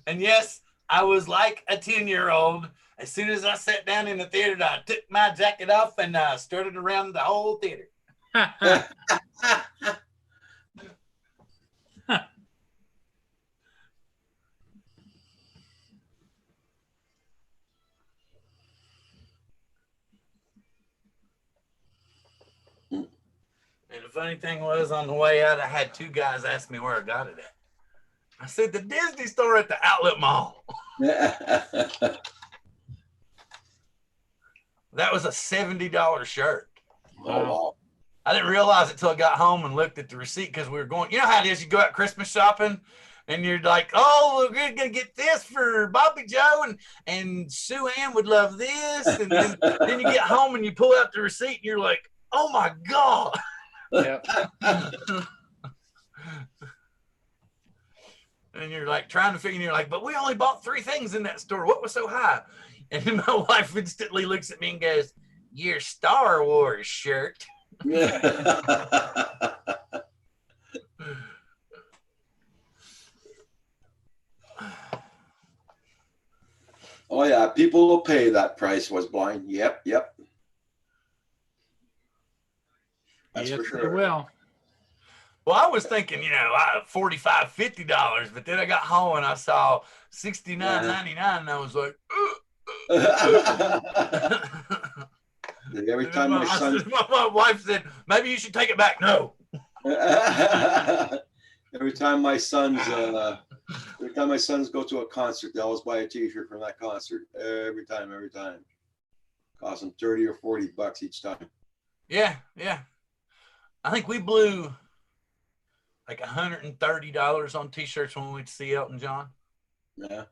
and yes, I was like a 10-year-old. As soon as I sat down in the theater, I took my jacket off and strutted around the whole theater. And the funny thing was, on the way out, I had two guys ask me where I got it at. I said, the Disney store at the outlet mall. That was a $70 shirt. Oh, wow. I didn't realize it till I got home and looked at the receipt because we were going. You know how it is. You go out Christmas shopping, and you're like, "Oh, we're gonna get this for Bobby Joe, and Sue Ann would love this." And then you get home and you pull out the receipt, and you're like, "Oh my god!" Yep. And you're like trying to figure. And you're like, "But we only bought 3 things in that store. What was so high?" And then my wife instantly looks at me and goes, "Your Star Wars shirt." Oh yeah, people will pay that price. Was blind. Yep. That's Yes, for they sure. will. Well, I was thinking, $45, $50, but then I got home and I saw $69.99, and I was like, Every time my son, my wife said, maybe you should take it back. No. every time my sons go to a concert, they always buy a T-shirt from that concert. Every time, cost them $30 or $40 each time. Yeah. I think we blew like $130 on T-shirts when we went to see Elton John. Yeah.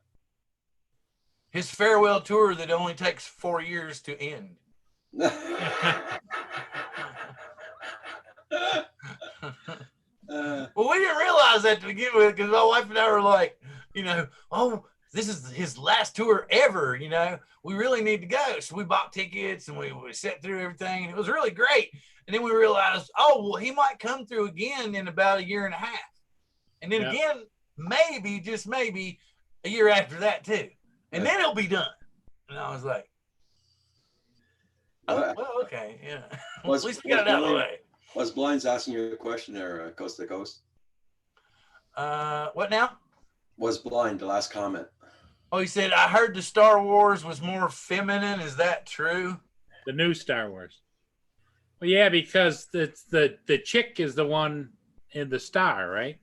His farewell tour that only takes 4 years to end. Uh, Well, we didn't realize that to begin with because my wife and I were like, oh, this is his last tour ever. We really need to go. So we bought tickets and we sat through everything, and it was really great. And then we realized, oh, well, he might come through again in about 1.5 years. And then again, maybe, just maybe, a year after that too. And then it'll be done. And I was like, oh, well, okay, yeah. At least we got it out of the way. Was Blind's asking you a question there, Coast to Coast? What now? Was Blind, the last comment. Oh, he said, I heard the Star Wars was more feminine. Is that true? The new Star Wars. Well, yeah, because the chick is the one in the star, right?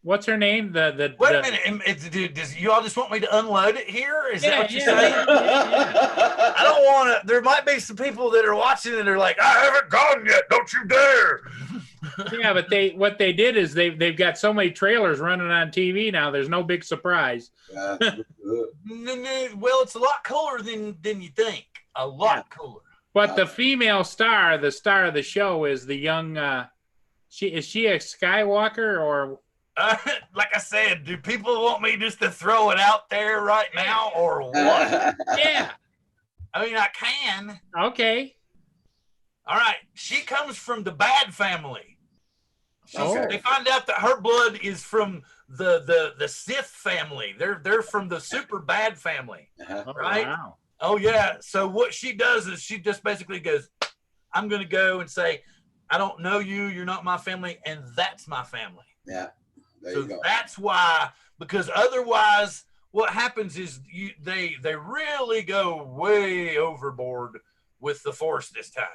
What's her name? Wait a minute. Does you all just want me to unload it here? Is that what you're saying? Yeah. I don't want to. There might be some people that are watching and they're like, I haven't gone yet. Don't you dare. Yeah, but what they did is they've got so many trailers running on TV now. There's no big surprise. Yeah. Well, it's a lot cooler than you think. A lot cooler. But the female star, the star of the show, is the young. Is she a Skywalker or? Like I said, do people want me just to throw it out there right now or what? Yeah. I mean, I can. Okay. All right. She comes from the bad family. Okay. They find out that her blood is from the Sith family. They're from the super bad family. Uh-huh. Right? Wow. Oh, yeah. So what she does is she just basically goes, I'm going to go and say, I don't know you. You're not my family. And that's my family. Yeah. There So you go. that's why, because otherwise what happens is they really go way overboard with the Force this time.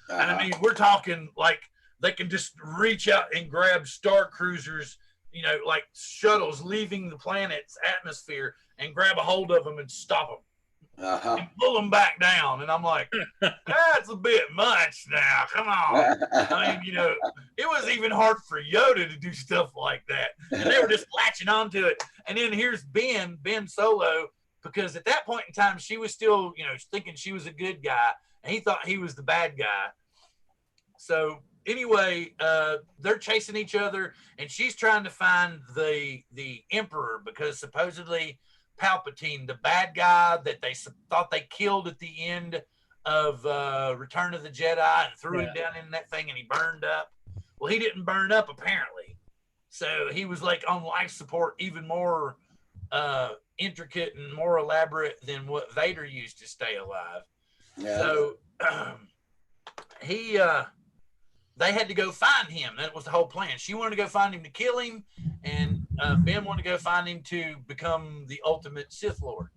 And I mean, we're talking like they can just reach out and grab star cruisers, like shuttles leaving the planet's atmosphere, and grab a hold of them and stop them. Uh-huh. And pull them back down. And I'm like, that's a bit much now. Come on. I mean, it was even hard for Yoda to do stuff like that. And they were just latching onto it. And then here's Ben Solo, because at that point in time, she was still, thinking she was a good guy, and he thought he was the bad guy. So anyway, they're chasing each other, and she's trying to find the Emperor, because supposedly Palpatine, the bad guy that they thought they killed at the end of Return of the Jedi and threw him down in that thing and he burned up. Well, he didn't burn up apparently. So he was like on life support, even more intricate and more elaborate than what Vader used to stay alive. Yeah. So they had to go find him. That was the whole plan. She wanted to go find him to kill him, and Ben wanted to go find him to become the ultimate Sith Lord.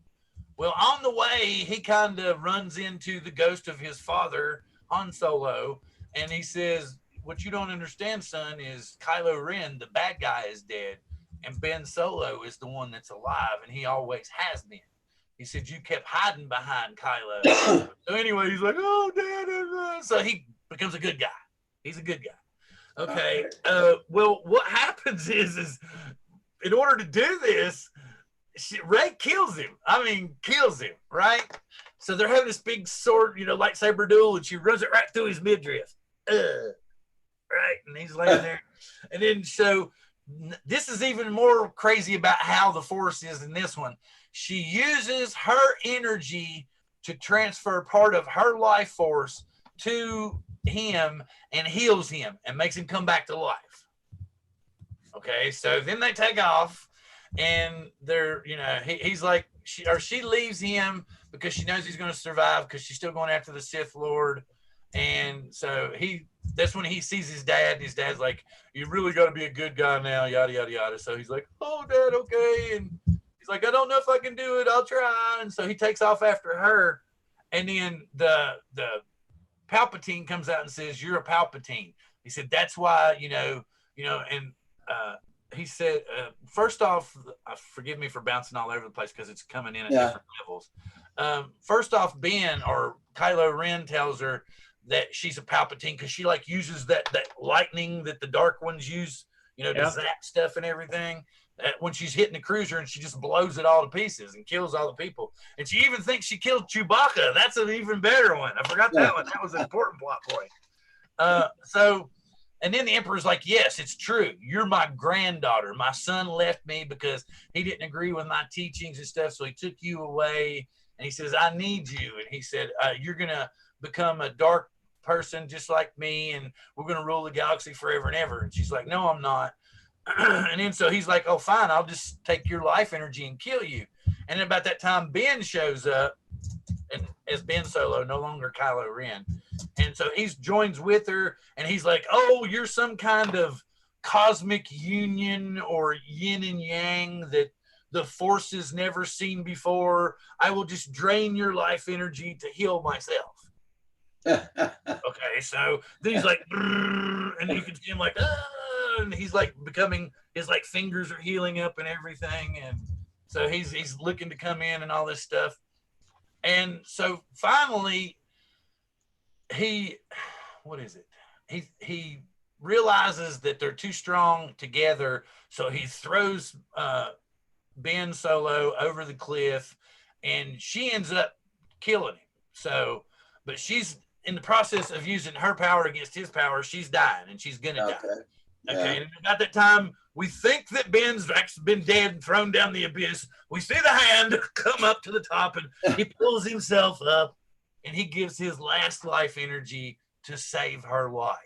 Well, on the way, he kind of runs into the ghost of his father, Han Solo, and he says, what you don't understand, son, is Kylo Ren, the bad guy, is dead. and Ben Solo is the one that's alive, and he always has been. He said, you kept hiding behind Kylo. So anyway, he's like, oh, Dad. So he becomes a good guy. He's a good guy. Okay. Well, what happens is in order to do this, Rey kills him. I mean, kills him, right? So they're having this big sword, lightsaber duel, and she runs it right through his midriff. Right? And he's laying there. And then, so this is even more crazy about how the Force is in this one. She uses her energy to transfer part of her life force to him and heals him and makes him come back to life. Okay, so then they take off, and they're, he's like, she leaves him because she knows he's going to survive because she's still going after the Sith Lord. And so that's when he sees his dad, and his dad's like, you really got to be a good guy now, yada, yada, yada. So he's like, oh, Dad, okay. And he's like, I don't know if I can do it. I'll try. And so he takes off after her. And then the Palpatine comes out and says, you're a Palpatine. He said, that's why, and he said, first off, forgive me for bouncing all over the place because it's coming in at different levels. First off, Ben or Kylo Ren tells her that she's a Palpatine because she uses that lightning that the Dark Ones use, to zap stuff and everything. When she's hitting the cruiser, and she just blows it all to pieces and kills all the people. And she even thinks she killed Chewbacca. That's an even better one. I forgot that one. That was an important plot point. And then the Emperor's like, yes, it's true. You're my granddaughter. My son left me because he didn't agree with my teachings and stuff, so he took you away. And he says, I need you. And he said, you're going to become a dark person just like me, and we're going to rule the galaxy forever and ever. And she's like, no, I'm not. And then so he's like, oh, fine, I'll just take your life energy and kill you. And about that time, Ben shows up, and as Ben Solo, no longer Kylo Ren. And so he joins with her, and he's like, oh, you're some kind of cosmic union or yin and yang that the Force has never seen before. I will just drain your life energy to heal myself. Okay, so then he's like, and you can see him like, and he's like becoming, his fingers are healing up and everything. And so he's looking to come in and all this stuff. And so finally, he realizes that they're too strong together. So he throws Ben Solo over the cliff, and she ends up killing him. So, but she's in the process of using her power against his power. She's dying, and she's gonna die. Okay. And about that time, we think that Ben's actually been dead and thrown down the abyss. We see the hand come up to the top, and he pulls himself up, and he gives his last life energy to save her life.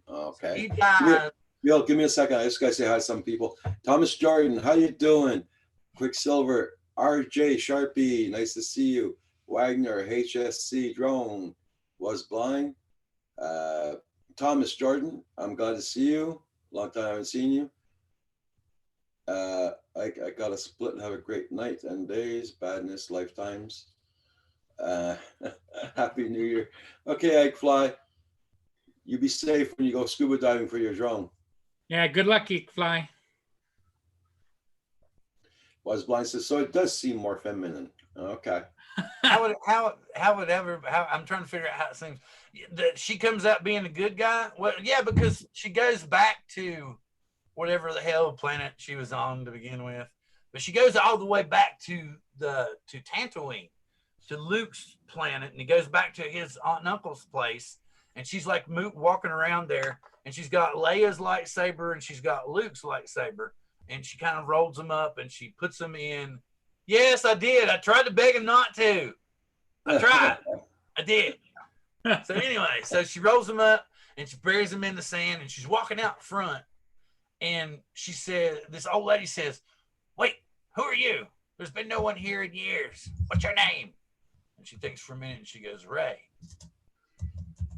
Okay. He dies. Bill, give me a second. I just gotta say hi to some people. Thomas Jordan, how you doing? Quicksilver, RJ Sharpie, nice to see you. Wagner, HSC Drone, was blind. Thomas Jordan, I'm glad to see you. Long time I haven't seen you. I got a split and have a great night and days, badness, lifetimes. Happy New Year. Okay, Egg Fly, you be safe when you go scuba diving for your drone. Yeah, good luck, Eek Fly. Was blind says, so it does seem more feminine. Okay. I'm trying to figure out how it seems that she comes out being a good guy. Well, yeah, because she goes back to whatever the hell planet she was on to begin with, but she goes all the way back to Tatooine, to Luke's planet, and he goes back to his aunt and uncle's place, and she's like walking around there, and she's got Leia's lightsaber and she's got Luke's lightsaber, and she kind of rolls them up and she puts them in. Yes, I did. I tried to beg him not to. I tried. I did. So anyway, so she rolls them up and she buries them in the sand, and she's walking out front, and she said, this old lady says, wait, who are you? There's been no one here in years. What's your name? And she thinks for a minute and she goes, Rey.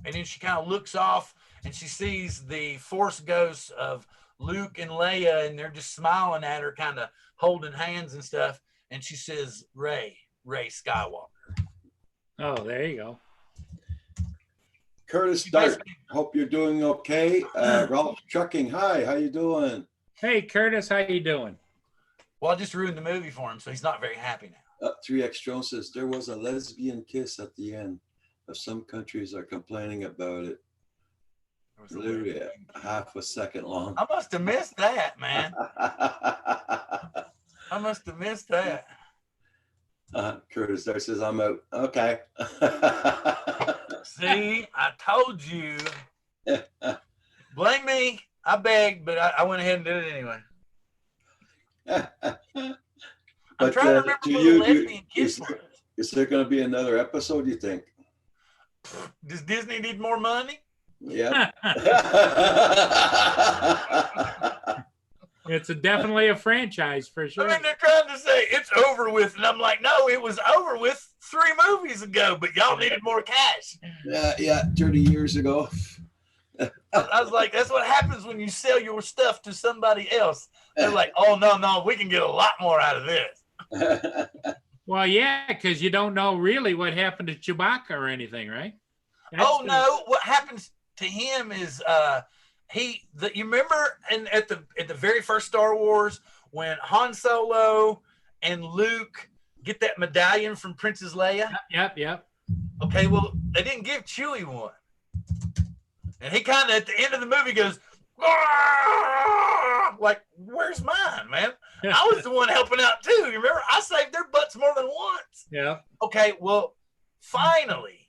And then she kind of looks off and she sees the Force ghosts of Luke and Leia, and they're just smiling at her, kind of holding hands and stuff. And she says, Rey Skywalker. Oh, there you go. Curtis Dart, hope you're doing okay. Ralph Trucking, hi, how you doing? Hey, Curtis, how you doing? Well, I just ruined the movie for him, so he's not very happy now. 3X Jones says there was a lesbian kiss at the end, but some countries are complaining about it. There was a Literally weird- a half a second long. I must have missed that, man. I must have missed that. Curtis there says I'm out. Okay. See, I told you. Blame me. I begged, but I went ahead and did it anyway. I'm But, trying to remember do what you- the do- lesbian kiss was. Is there going to be another episode, you think? Does Disney need more money? Yeah. It's definitely a franchise for I sure. mean, they're trying to say it's over with, and I'm like, no, it was over with 3 movies ago, but y'all needed more cash. Yeah, 30 years ago. I was like, that's what happens when you sell your stuff to somebody else. They're like, oh, no, we can get a lot more out of this. Well, yeah, because you don't know really what happened to Chewbacca or anything, right? That's Oh the- no! What happens to him is you remember at the very first Star Wars when Han Solo and Luke get that medallion from Princess Leia? Yep. Okay, well they didn't give Chewie one, and he kind of at the end of the movie goes, "Ah!" Like, where's mine, man? I was the one helping out too. You remember? I saved their butts more than once. Yeah. Okay, well, finally,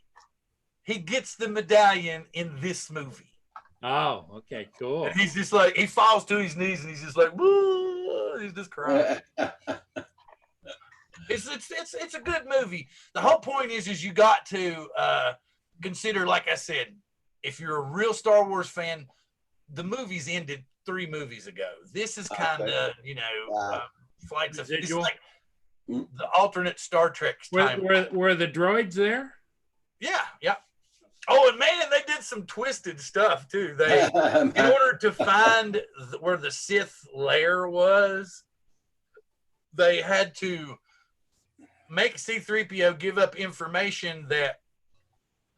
he gets the medallion in this movie. Oh, okay, cool. And he's just like, he falls to his knees and he's just like, woo, he's just crying. It's a good movie. The whole point is you got to consider, like I said, if you're a real Star Wars fan, the movies ended 3 movies ago. This is kind of, flights of, it's Residual. like the alternate Star Trek time. Were the droids there? Yeah. Oh, and man, they did some twisted stuff too. They, in order to find where the Sith lair was, they had to make C-3PO give up information that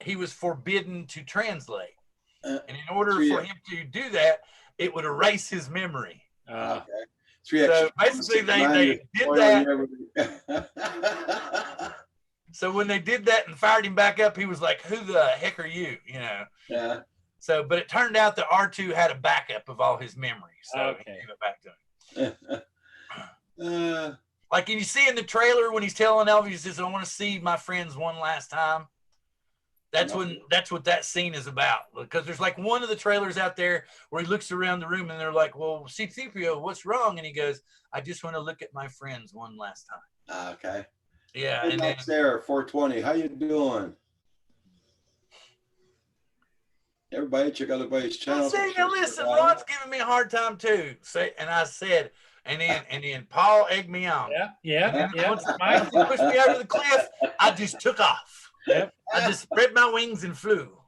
he was forbidden to translate. And in order for him to do that, it would erase his memory. Okay. So basically, they did that. So when they did that and fired him back up, he was like, "Who the heck are you?" You know. Yeah. So, but it turned out that R2 had a backup of all his memories, so Okay. he gave it back to him. Uh, Like you see in the trailer when he's telling Elvis, he says, "I want to see my friends one last time." That's what that scene is about. Because there's like one of the trailers out there where he looks around the room and they're like, "Well, C-3PO, what's wrong?" And he goes, "I just want to look at my friends one last time." okay. Yeah, Hey, and then, Max there, 420. How you doing? Everybody, check out everybody's channel. see, now listen, Ron's giving me a hard time too. And I said, and then Paul egged me on. Yeah. Once Mike pushed me over the cliff, I just took off. Yep. I just spread my wings and flew.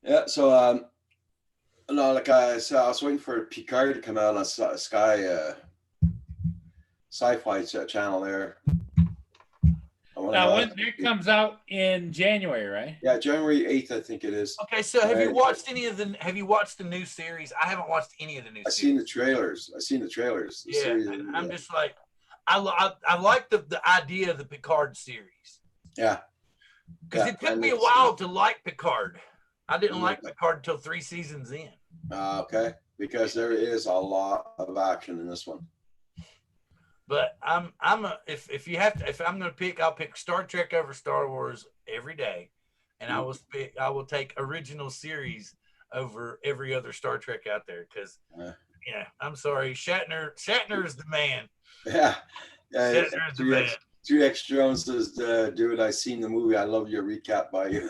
Yeah, so no, like I said, I was waiting for Picard to come out on Sky Sci-Fi channel there. Now, when it comes out in January, right? Yeah, January 8th, I think it is. Okay, so have you Right. watched have you watched the new series? I haven't watched any of the new I series. seen the trailers. The Yeah, series, and I'm just like, I like the idea of the Picard series. yeah. Because Yeah, it took and me a it's- while to like Picard. I didn't Mhm. like Picard until 3 seasons in. Okay, because there is a lot of action in this one. But if I'm gonna pick, I'll pick Star Trek over Star Wars every day, and I will take original series over every other Star Trek out there because I'm sorry, Shatner is the man. Yeah. Shatner is the man. 3X Jones says, dude, I seen the movie. I love your recap by you.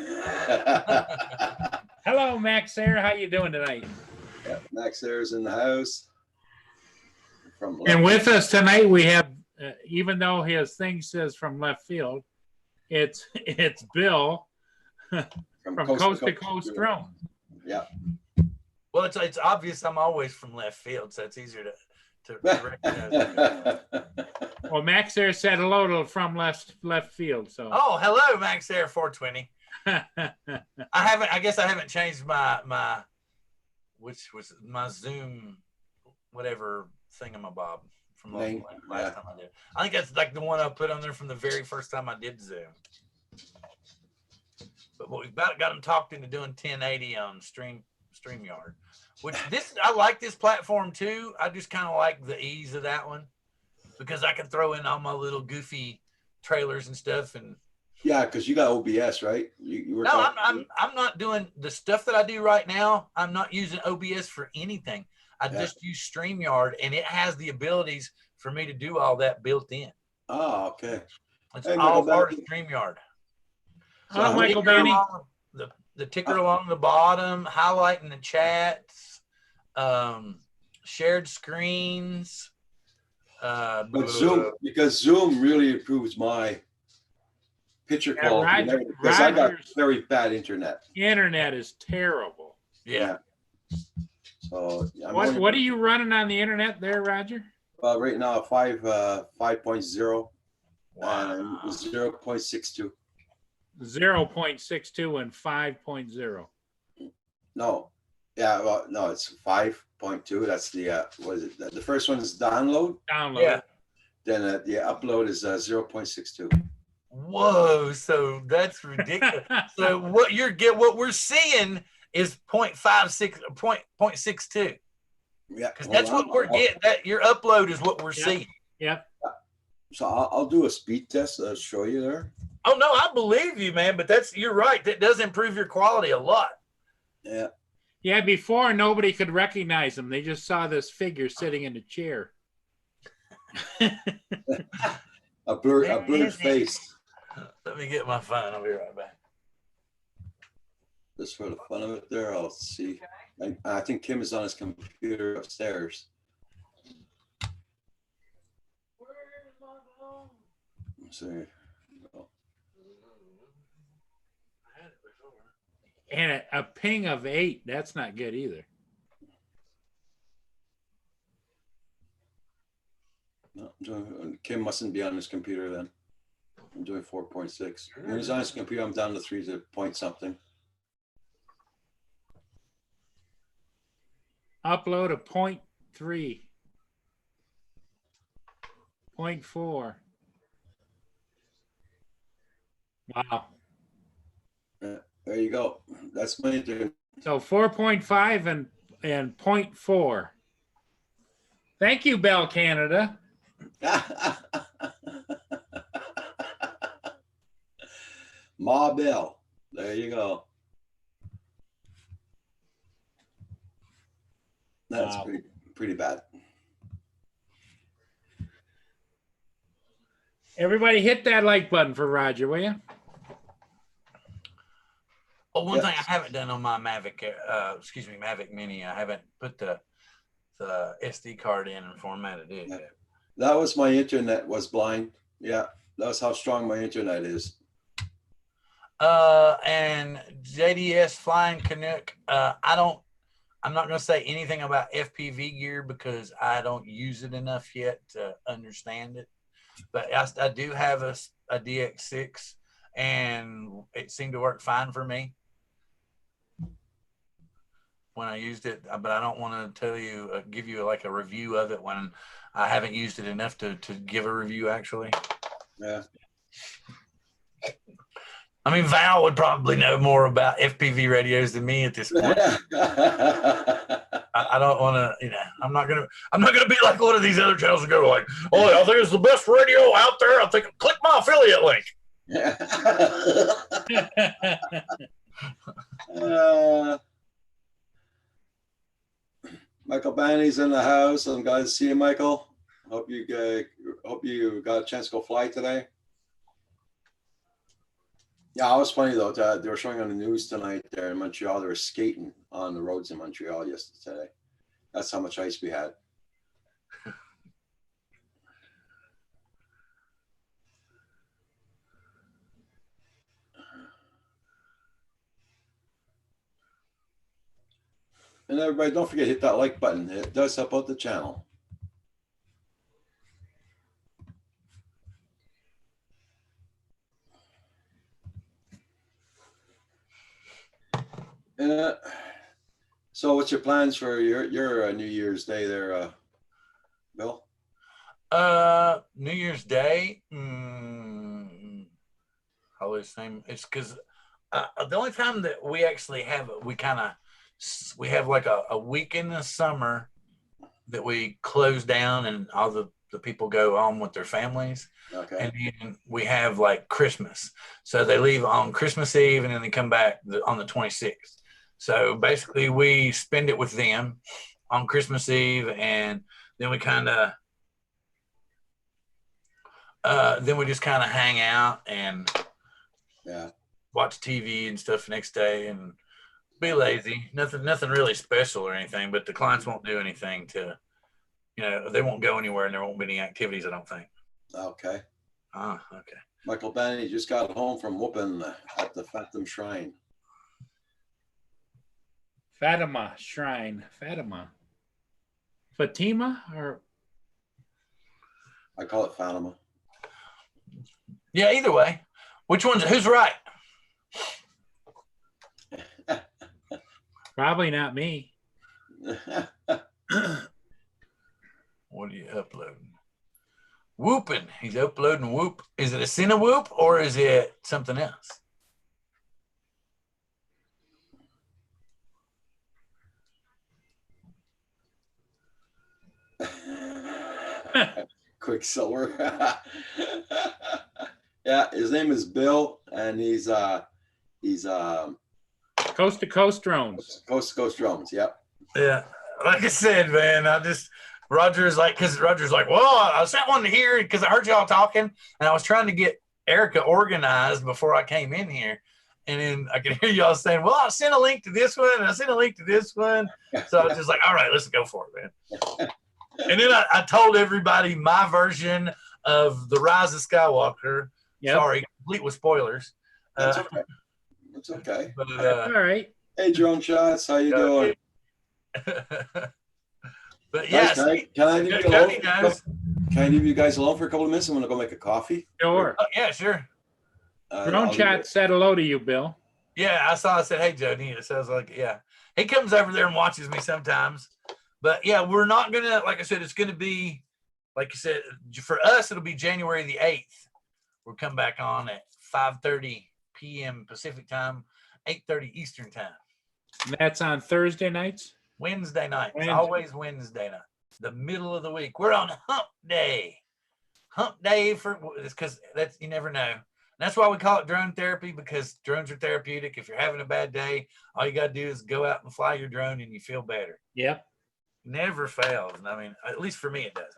Hello, Max Sarah. How you doing tonight? Yeah, Max there's in the house. And with us tonight, we have, even though his thing says from left field, it's Bill from Coast to Coast Drone. Yeah. Well, it's obvious I'm always from left field, so it's easier to recognize. Well, Max there said hello to from left field. So Oh, hello, Max Air 420. I guess I haven't changed my which was my Zoom whatever thingamabob from last Name, last time I did. I think that's like the one I put on there from the very first time I did Zoom. But we about got them talked into doing 1080 on StreamYard, which this I like this platform too. I just kind of like the ease of that one because I can throw in all my little goofy trailers and stuff. And Yeah, because you got OBS, right? You were no, talking- I'm not doing the stuff that I do right now. I'm not using OBS for anything. I just use StreamYard, and it has the abilities for me to do all that built in. Oh, okay. It's Hey, all Michael part of Benny. StreamYard. Oh, Michael Ticker Benny. the ticker along the bottom, highlighting the chats, shared screens. But Zoom, because Zoom really improves my picture Yeah, quality and everything, because I got Roger's- very bad internet. Internet is terrible. yeah. So I'm What only- are you running on the internet there, Roger? right now 5.0 Wow. and 0.62. 0.62 and 5.0. No, yeah, well, no, it's 5.2. That's the what is it? The first one is download. Download. Yeah. Then the upload is 0.62. Whoa, so that's ridiculous. So what we're seeing is 0.56 or 0.62. Yeah, Because that's what we're getting. That your upload is what we're Yeah. seeing. Yep. So I'll do a speed test. I'll show you there. Oh no, I believe you, man. But you're right. That does improve your quality a lot. Yeah. Yeah, before nobody could recognize him. They just saw this figure sitting in a chair. A blurred face. Let me get my phone. I'll be right back. Just for the fun of it there, I'll see. I think Kim is on his computer upstairs. So, And a ping of 8. That's not good either. no, Kim mustn't be on his computer then. I'm doing 4.6. When he's on his computer, I'm down to 3 to point something. Upload a 0.3. 0.4. Wow. There you go. That's my internet. So 4.5 and 0.4. Thank you, Bell Canada. Ma Bell. There you go. That's Wow. pretty bad. Everybody hit that like button for Roger, will you? Oh, one Yes. thing I haven't done on my Mavic, Mavic Mini, I haven't put the SD card in and formatted it Yeah. yet. That was my internet was blind. Yeah, that's how strong my internet is. And JDS Flying Canuck, I'm not going to say anything about FPV gear because I don't use it enough yet to understand it. But I do have a DX6 and it seemed to work fine for me when I used it, but I don't want to give you like a review of it when I haven't used it enough to give a review actually. Yeah. I mean, Val would probably know more about FPV radios than me at this point. I don't want to, I'm not gonna be like one of these other channels and go like, oh, I think it's the best radio out there. I think click my affiliate link. Michael Banny's in the house. I'm glad to see you, Michael. Hope you got a chance to go fly today. Yeah, it was funny though. They were showing on the news tonight there in Montreal. They were skating on the roads in Montreal yesterday. That's how much ice we had. And everybody, don't forget to hit that like button. It does help out the channel. Uh, so what's your plans for your New Year's Day there, Bill? New Year's Day. Always same. It's because the only time that we actually have we have like a week in the summer that we close down and all the people go home with their families. Okay. And then we have like Christmas. So they leave on Christmas Eve and then they come back on the 26th. So basically we spend it with them on Christmas Eve, and then we kind of then we just kind of hang out and Yeah. watch TV and stuff next day and be lazy. Nothing really special or anything, but the clients won't do anything they won't go anywhere and there won't be any activities, I don't think. Okay. Okay. Michael Benny just got home from whooping at the Fatima Shrine. Fatima Shrine. Fatima or I call it Fatima. Yeah, either way. Who's right? probably not me. What are you uploading? Whooping. He's uploading Whoop. Is it a Cine Whoop or is it something else? Quicksilver. Yeah, his name is Bill, and he's Coast to coast drones. Coast to Coast Drones. Yep. Yeah. Like I said, man, Roger's like, well, I sent one to here because I heard y'all talking and I was trying to get Erica organized before I came in here. And then I could hear y'all saying, well, I sent a link to this one and I sent a link to this one. So I was just like, all right, let's go for it, man. And then I told everybody my version of The Rise of Skywalker. Yep. Sorry, complete with spoilers. That's okay. That's okay. But, All right. Hey, Drone Shots, how you doing? but yeah, Guys, can I leave you Cody alone? knows. Can I leave you guys alone for a couple of minutes? I'm gonna go make a coffee. Sure. Yeah, sure. Drone I'll Chat said hello to you, Bill. Yeah, I said, hey, Jody. So I was like, yeah. He comes over there and watches me sometimes. But yeah, we're not going to, like I said, it's going to be, like you said, for us, it'll be January the 8th. We'll come back on at 5:30 p.m. Pacific time, 8:30 Eastern time. That's on Thursday nights? Wednesday night. It's Wednesday. always Wednesday night. The middle of the week. We're on hump day. Hump day because that's, you never know. And that's why we call it drone therapy, because drones are therapeutic. If you're having a bad day, all you got to do is go out and fly your drone and you feel better. Yep. Never fails. I mean, at least for me, it doesn't.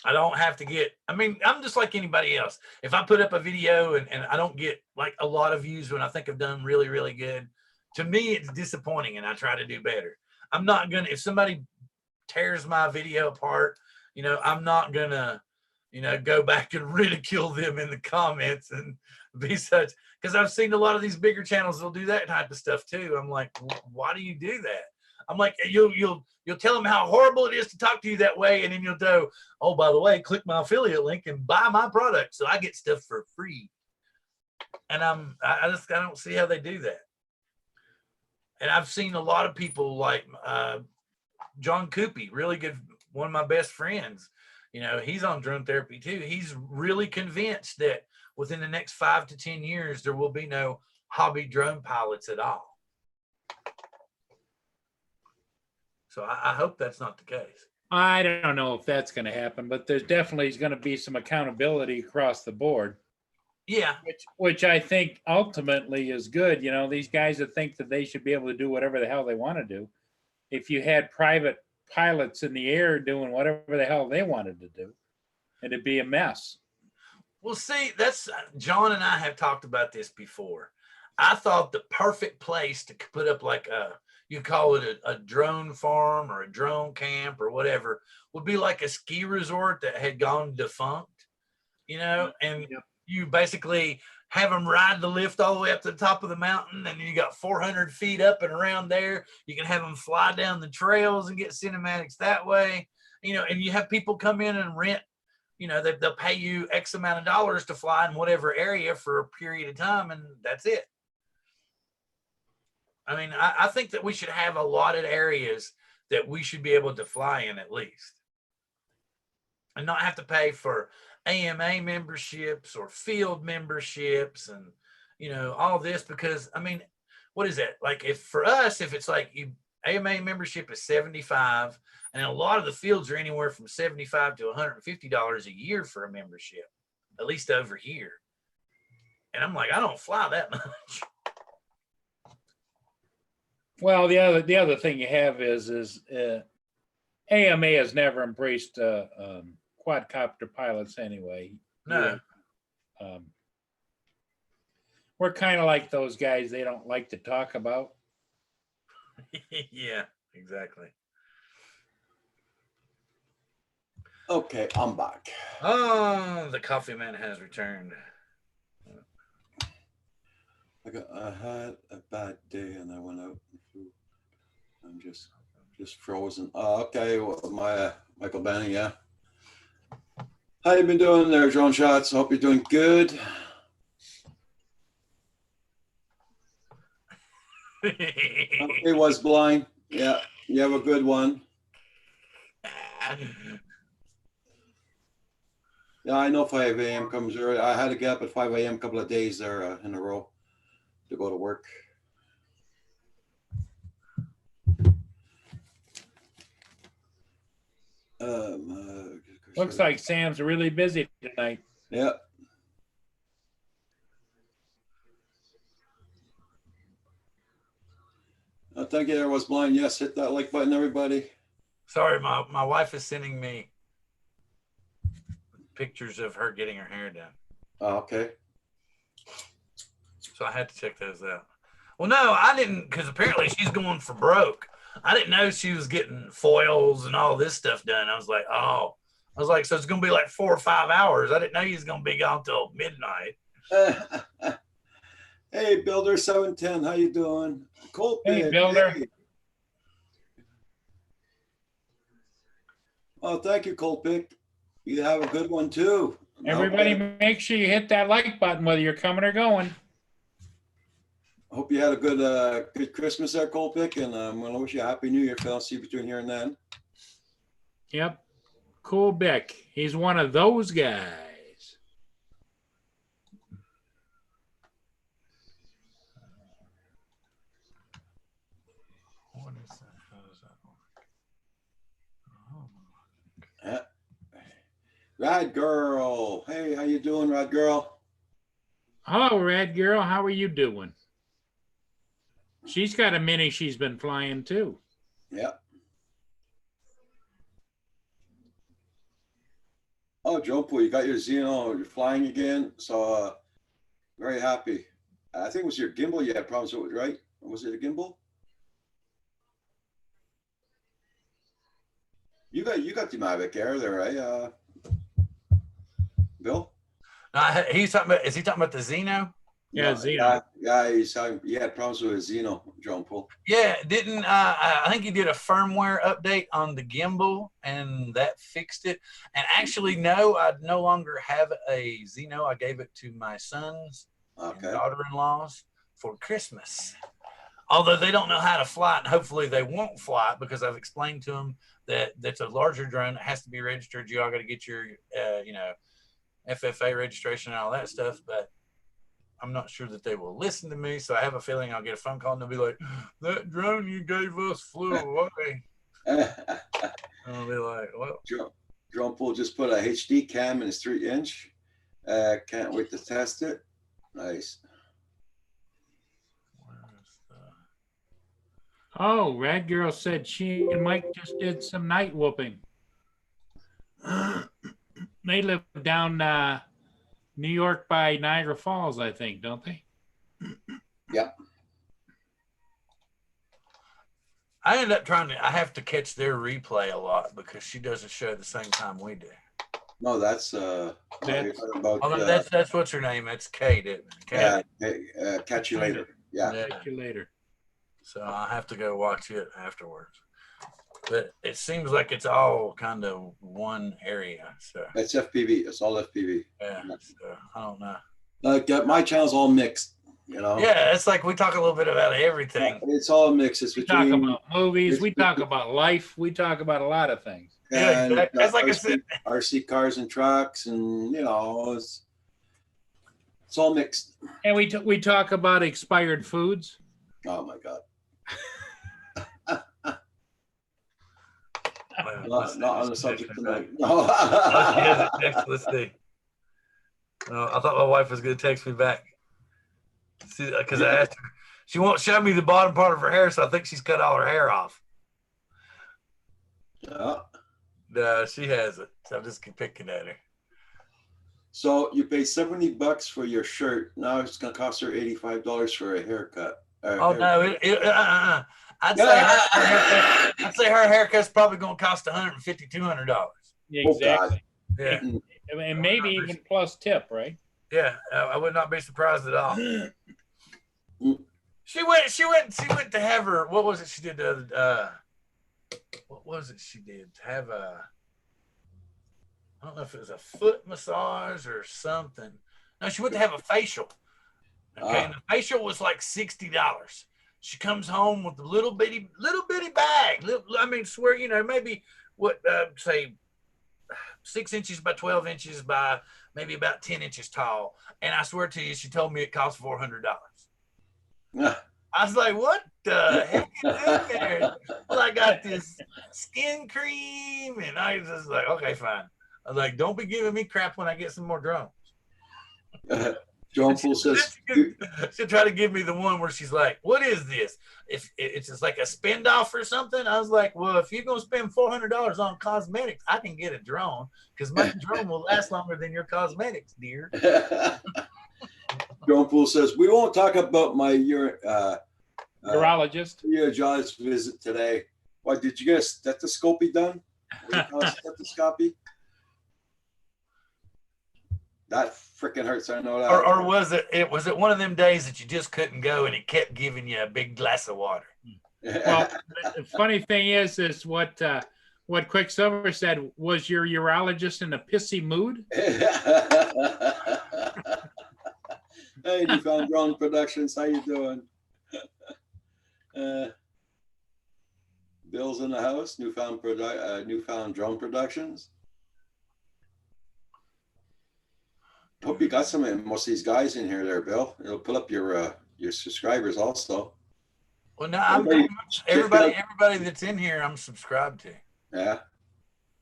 I don't have to get, I'm just like anybody else. If I put up a video and I don't get like a lot of views when I think I've done really, really good, to me, it's disappointing and I try to do better. I'm not going to, if somebody tears my video apart, I'm not going to, go back and ridicule them in the comments and be such, because I've seen a lot of these bigger channels, they'll do that type of stuff too. I'm like, why do you do that? I'm like, you'll tell them how horrible it is to talk to you that way, and then you'll go, oh, by the way, click my affiliate link and buy my product so I get stuff for free. And I don't see how they do that. And I've seen a lot of people like John Coopy, really good, one of my best friends. He's on drone therapy too. He's really convinced that within the next 5 to 10 years, there will be no hobby drone pilots at all. So I hope that's not the case. I don't know if that's going to happen, but there's definitely going to be some accountability across the board. Yeah. Which I think ultimately is good. These guys that think that they should be able to do whatever the hell they want to do. If you had private pilots in the air doing whatever the hell they wanted to do, it'd be a mess. Well, see, that's John and I have talked about this before. I thought the perfect place to put up like you call it a drone farm or a drone camp or whatever would be like a ski resort that had gone defunct, and Yep. You basically have them ride the lift all the way up to the top of the mountain, and you got 400 feet up and around there. You can have them fly down the trails and get cinematics that way, and you have people come in and rent, they'll pay you X amount of dollars to fly in whatever area for a period of time, and that's it. I mean, I think that we should have allotted areas that we should be able to fly in at least, and not have to pay for AMA memberships or field memberships and, all this. Because I mean, what is that? Like, if for us, if it's like AMA membership is 75, and a lot of the fields are anywhere from 75 to $150 a year for a membership, at least over here. And I'm like, I don't fly that much. Well, the other thing you have is AMA has never embraced quadcopter pilots anyway. No. We're kind of like those guys they don't like to talk about. Yeah, exactly. Okay, I'm back. Oh, the coffee man has returned. I had a bad day and I went out and flew. I'm just frozen. Okay, well, my Michael Benny, yeah. How you been doing there, Drone Shots? Hope you're doing good. Okay, was blind. Yeah, you have a good one. Yeah, I know 5 a.m. comes early. I had to get up at 5 a.m. a couple of days there in a row to go to work. Looks like Sam's really busy tonight. Yeah. Thank you, there was blind. Yes, hit that like button, everybody. Sorry, my wife is sending me pictures of her getting her hair done. Okay. So I had to check those out. Well, no, I didn't, because apparently she's going for broke. I didn't know she was getting foils and all this stuff done. I was like, so it's going to be like 4 or 5 hours. I didn't know he was going to be gone till midnight. Hey, Builder 710, how you doing? Cool. Hey, Builder. Hey. Oh, thank you, Colpick. You have a good one too. Everybody, make sure you hit that like button whether you're coming or going. Hope you had a good Christmas there, Colpick, and I'm gonna wish you a happy New Year if I don't see you between here and then. Yep. Cool Bick. He's one of those guys. What is that? How does that work? Rad Girl. Hey, how you doing, Rad Girl? Hello, Red Girl. How are you doing? She's got a mini she's been flying too. Yeah. Oh, Drone Pool, you got your Xeno. You're flying again. So very happy. I think it was your gimbal you had problems with, right? Was it a gimbal? You got the Mavic Air there, right? Bill? He's talking about. Is he talking about the Xeno? Yeah, No, Xeno. Yeah, he's talking. He had problems with his Xeno, Drone Pool. Yeah, didn't I think he did a firmware update on the gimbal and that fixed it. And actually, no, I no longer have a Xeno. I gave it to my sons and daughter-in-laws for Christmas. Although they don't know how to fly it, and hopefully they won't fly it because I've explained to them that that's a larger drone. It has to be registered. You all got to get your, FFA registration and all that stuff. But I'm not sure that they will listen to me. So I have a feeling I'll get a phone call and they'll be like, that drone you gave us flew away. And I'll be like, well. Drone Pool just put a HD cam in his 3-inch. Can't wait to test it. Nice. Oh, Red Girl said she and Mike just did some night whooping. They live down New York by Niagara Falls, I think, don't they? Yeah. I end up I have to catch their replay a lot because she doesn't show the same time we do. No, that's you're talking about. That's what's her name. It's Kate, isn't it? Kate. Yeah. Catch you later. Yeah. Catch you later. So I have to go watch it afterwards. But it seems like it's all kind of one area. So It's FPV. It's all FPV. yeah. So I don't know. My channel's all mixed. You know. Yeah, it's like we talk a little bit about everything. It's all a mix. It's We talk between about movies. it's We talk about life. We talk about a lot of things. Yeah, and exactly. It's like I said. RC cars and trucks, and it's all mixed. And we talk about expired foods. Oh my God. Not on the subject tonight. No. Let's see. I thought my wife was going to text me back. See, because I asked her, she won't show me the bottom part of her hair, so I think she's cut all her hair off. Yeah. No, she hasn't. So I'm just picking at her. So you pay $70 for your shirt. Now it's going to cost her $85 for a haircut. Oh no! I'd say her haircut's probably going to cost $150, $200. Exactly. Yeah. And maybe even plus tip, right? Yeah, I would not be surprised at all. She went to have her. What was it she did? What was it she did? Have a. I don't know if it was a foot massage or something. No, she went to have a facial. Okay, and the facial was like $60. She comes home with a little bitty bag. Swear, maybe say 6 inches by 12 inches by maybe about 10 inches tall. And I swear to you, she told me it cost $400. Yeah. I was like, what the heck is in there? Well, I got this skin cream. And I was just like, okay, fine. I was like, don't be giving me crap when I get some more drones. John Poole says she'll try to give me the one where she's like, what is this? If it's just like a spend off or something. I was like, well, if you're going to spend $400 on cosmetics, I can get a drone because my drone will last longer than your cosmetics, dear. John Poole says, we won't talk about my urologist visit today. Why, did you get a stethoscopy done? What do you call it, stethoscopy? That freaking hurts. I know that. Or was it one of them days that you just couldn't go and it kept giving you a big glass of water? Well, the funny thing is what Quicksilver said. Was your urologist in a pissy mood? Hey, Newfound Drone Productions, how you doing? Bill's in the house. Newfound Drone Productions. Hope you got most of these guys in here, there, Bill. It'll pull up your subscribers also. Well, no, everybody that's in here, I'm subscribed to. Yeah,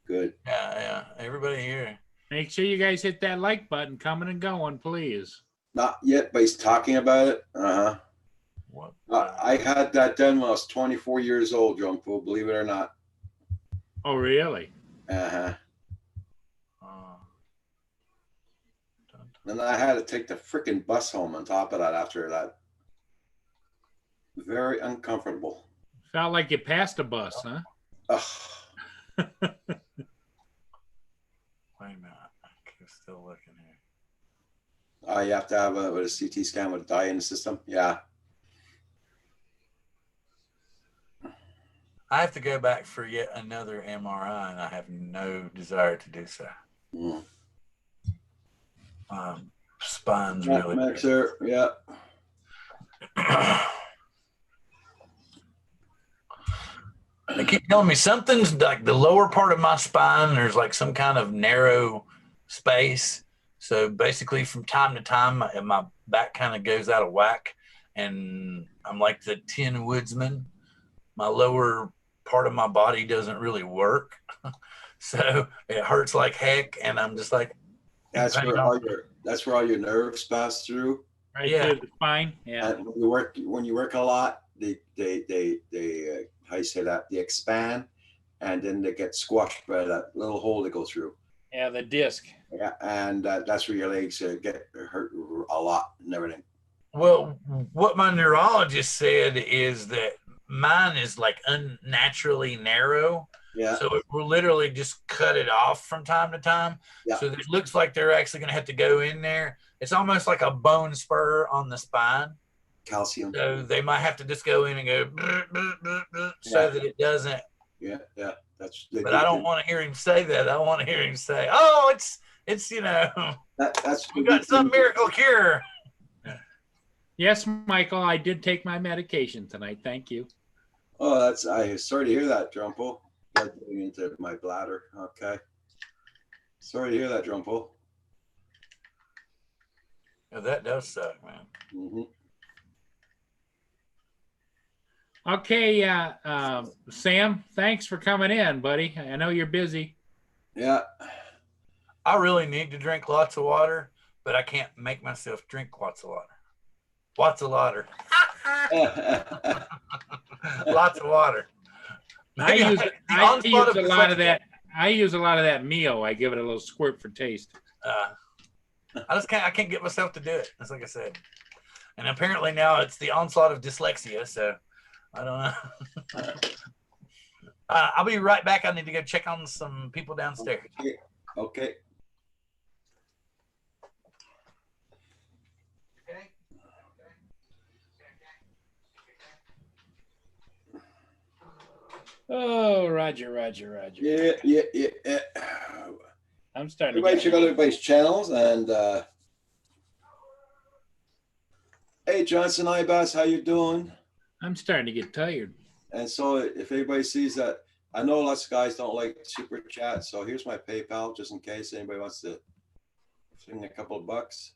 good. Yeah, everybody here. Make sure you guys hit that like button, coming and going, please. Not yet, but he's talking about it. What? I had that done when I was 24 years old, John Poole, believe it or not. Oh, really? And I had to take the freaking bus home on top of that after that. Very uncomfortable. Felt like you passed a bus, huh? Ugh. Wait a minute. I'm still looking here. You have to have a CT scan with a dye in the system. Yeah. I have to go back for yet another MRI, and I have no desire to do so. Mm. Spine's really Max there. Yeah. They keep telling me something's like the lower part of my spine. There's like some kind of narrow space. So basically, from time to time, my back kind of goes out of whack, and I'm like the Tin Woodsman. My lower part of my body doesn't really work, so it hurts like heck, and I'm just like. That's where all your nerves pass through. Right through the spine. Yeah. And when you work a lot, they how you say that? They expand, and then they get squashed by that little hole they go through. Yeah, the disc. Yeah, and that's where your legs get hurt a lot and everything. Well, what my neurologist said is that mine is like unnaturally narrow. Yeah. So it will literally just cut it off from time to time. Yeah. So it looks like they're actually going to have to go in there. It's almost like a bone spur on the spine. Calcium. So they might have to just go in and go so that it doesn't. Yeah. But I don't want to hear him say that. I want to hear him say, "Oh, it's that's we got some miracle cure." Yes, Michael, I did take my medication tonight. Thank you. Oh, I sorry to hear that, Drumpo. Blood getting into my bladder. Okay. Sorry to hear that, Drumpo. Yeah, that does suck, man. Mm-hmm. Okay, Sam, thanks for coming in, buddy. I know you're busy. Yeah. I really need to drink lots of water, but I can't make myself drink lots of water. Lots of water. Lots of water. I Maybe use the I onslaught use a lot of dyslexia. that. I use a lot of that Mio. I give it a little squirt for taste. I can't get myself to do it. That's like I said. And apparently now it's the onslaught of dyslexia. So I don't know. I'll be right back. I need to go check on some people downstairs. Okay. Oh, Roger. Yeah. I'm starting to Everybody get check out everybody's channels and hey, Johnson Ibas, how you doing? I'm starting to get tired. And so if anybody sees that, I know lots of guys don't like super chat, so here's my PayPal just in case anybody wants to fling a couple of bucks.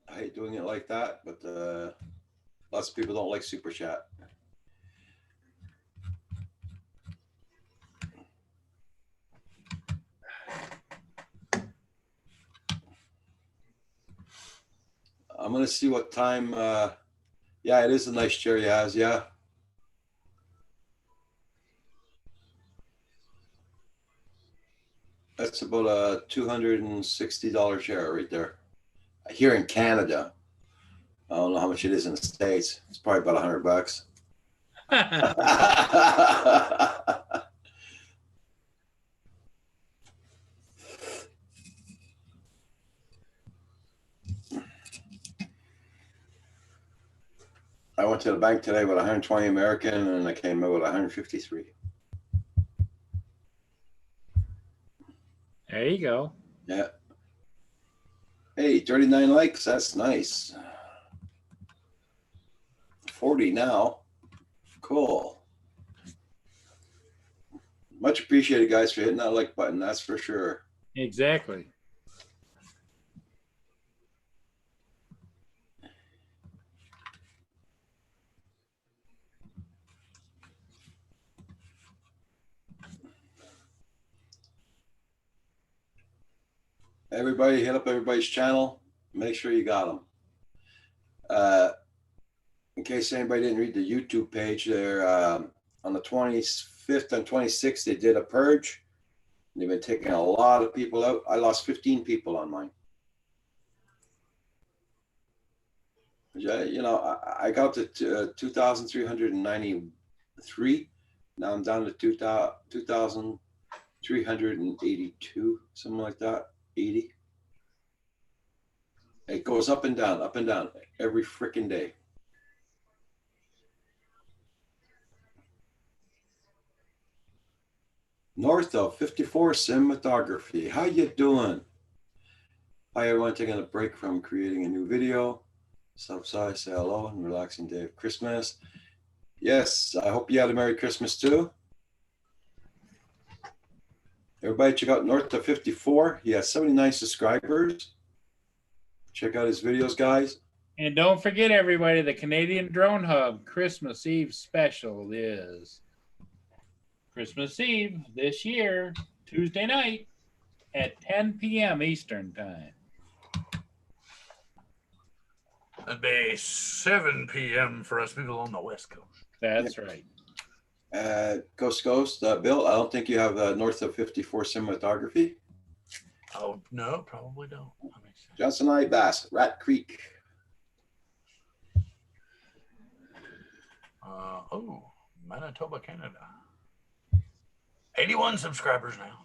I hate doing it like that, but lots of people don't like super chat. I'm gonna see what time. Yeah, it is a nice chair he has. Yeah. That's about a $260 chair right there. Here in Canada. I don't know how much it is in the States. It's probably about $100. I went to the bank today with 120 American and I came out with 153. There you go. Yeah. Hey, 39 likes. That's nice. 40 now. Cool. Much appreciated, guys, for hitting that like button. That's for sure. Exactly. Everybody hit up everybody's channel. Make sure you got them. In case anybody didn't read the YouTube page, there on the 25th and 26th, they did a purge. They've been taking a lot of people out. I lost 15 people on mine. You know, I got to 2,393. Now I'm down to 2,382, something like that, 80. It goes up and down every freaking day. North of 54 cinematography. How you doing? Hi everyone, taking a break from creating a new video. Subside, say hello and relaxing day of Christmas. Yes, I hope you had a Merry Christmas too. Everybody check out North of 54. He has 79 subscribers. Check out his videos, guys. And don't forget, everybody, the Canadian Drone Hub Christmas Eve special is Christmas Eve this year, Tuesday night at 10 p.m. Eastern Time. It'd be 7 p.m. for us people on the West Coast. That's right. Ghost, Bill, I don't think you have North of 54 cinematography. Oh, no, probably don't. Johnson Bass, Rat Creek. Manitoba, Canada. 81 subscribers now.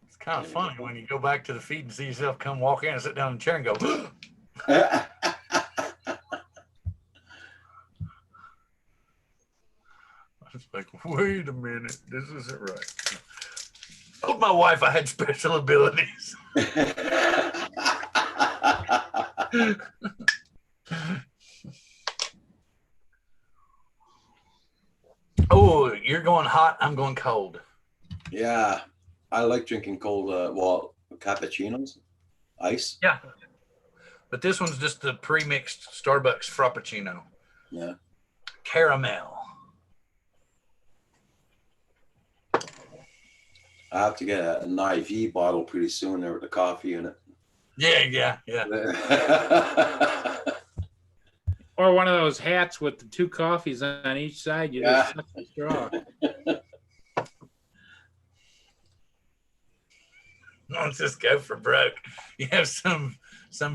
It's kind of funny when you go back to the feed and see yourself come walk in and sit down in a chair and go, it's like, wait a minute, this isn't right. told my wife I had special abilities. Oh, you're going hot. I'm going cold. Yeah, I like drinking cold, well, cappuccinos, ice. Yeah. But this one's just the pre-mixed Starbucks Frappuccino. Yeah. Caramel. I have to get an IV bottle pretty soon there with the coffee in it. Yeah. Or one of those hats with the 2 coffees on each side. You just suck the straw. Let's just go for broke. You have some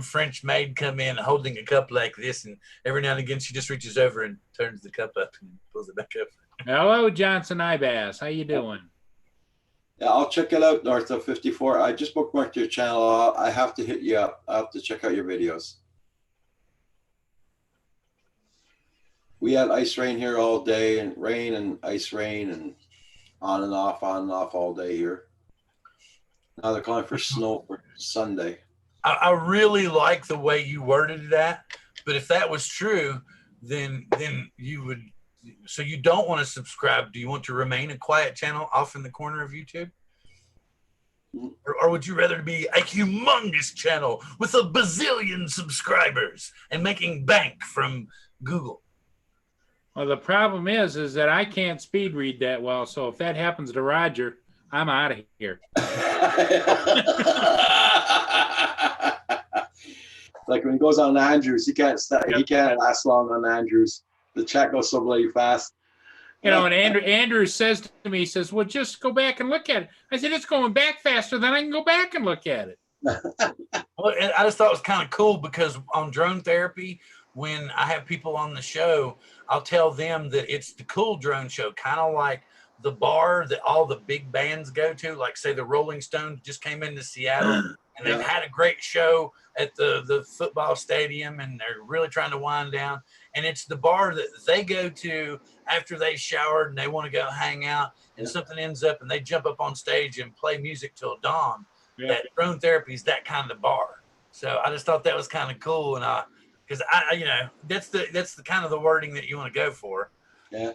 French maid come in holding a cup like this, and every now and again she just reaches over and turns the cup up and pulls it back up. Hello, Johnson Ibass. How you doing? Yeah, I'll check it out, North of 54. I just bookmarked your channel. I have to hit you up. I have to check out your videos. We had ice rain here all day, and rain and ice rain and on and off all day here. Now they're calling for snow for Sunday. I really like the way you worded that, but if that was true, then you would. So you don't want to subscribe. Do you want to remain a quiet channel off in the corner of YouTube? Or would you rather be a humongous channel with a bazillion subscribers and making bank from Google? Well, the problem is that I can't speed read that well. So if that happens to Roger, I'm out of here. Like when he goes on Andrews, he can't last long on Andrews. The chat goes so bloody fast. You know, and Andrew says to me, he says, well, just go back and look at it. I said, it's going back faster than I can go back and look at it. Well, I just thought it was kind of cool because on Drone Therapy, when I have people on the show, I'll tell them that it's the cool drone show, kind of like the bar that all the big bands go to, like say the Rolling Stones just came into Seattle and they've had a great show at the football stadium and they're really trying to wind down. And it's the bar that they go to after they showered and they want to go hang out and something ends up and they jump up on stage and play music till dawn. Yeah. That Drone Therapy is that kind of bar. So I just thought that was kind of cool. And because I you know, that's the kind of the wording that you want to go for. Yeah.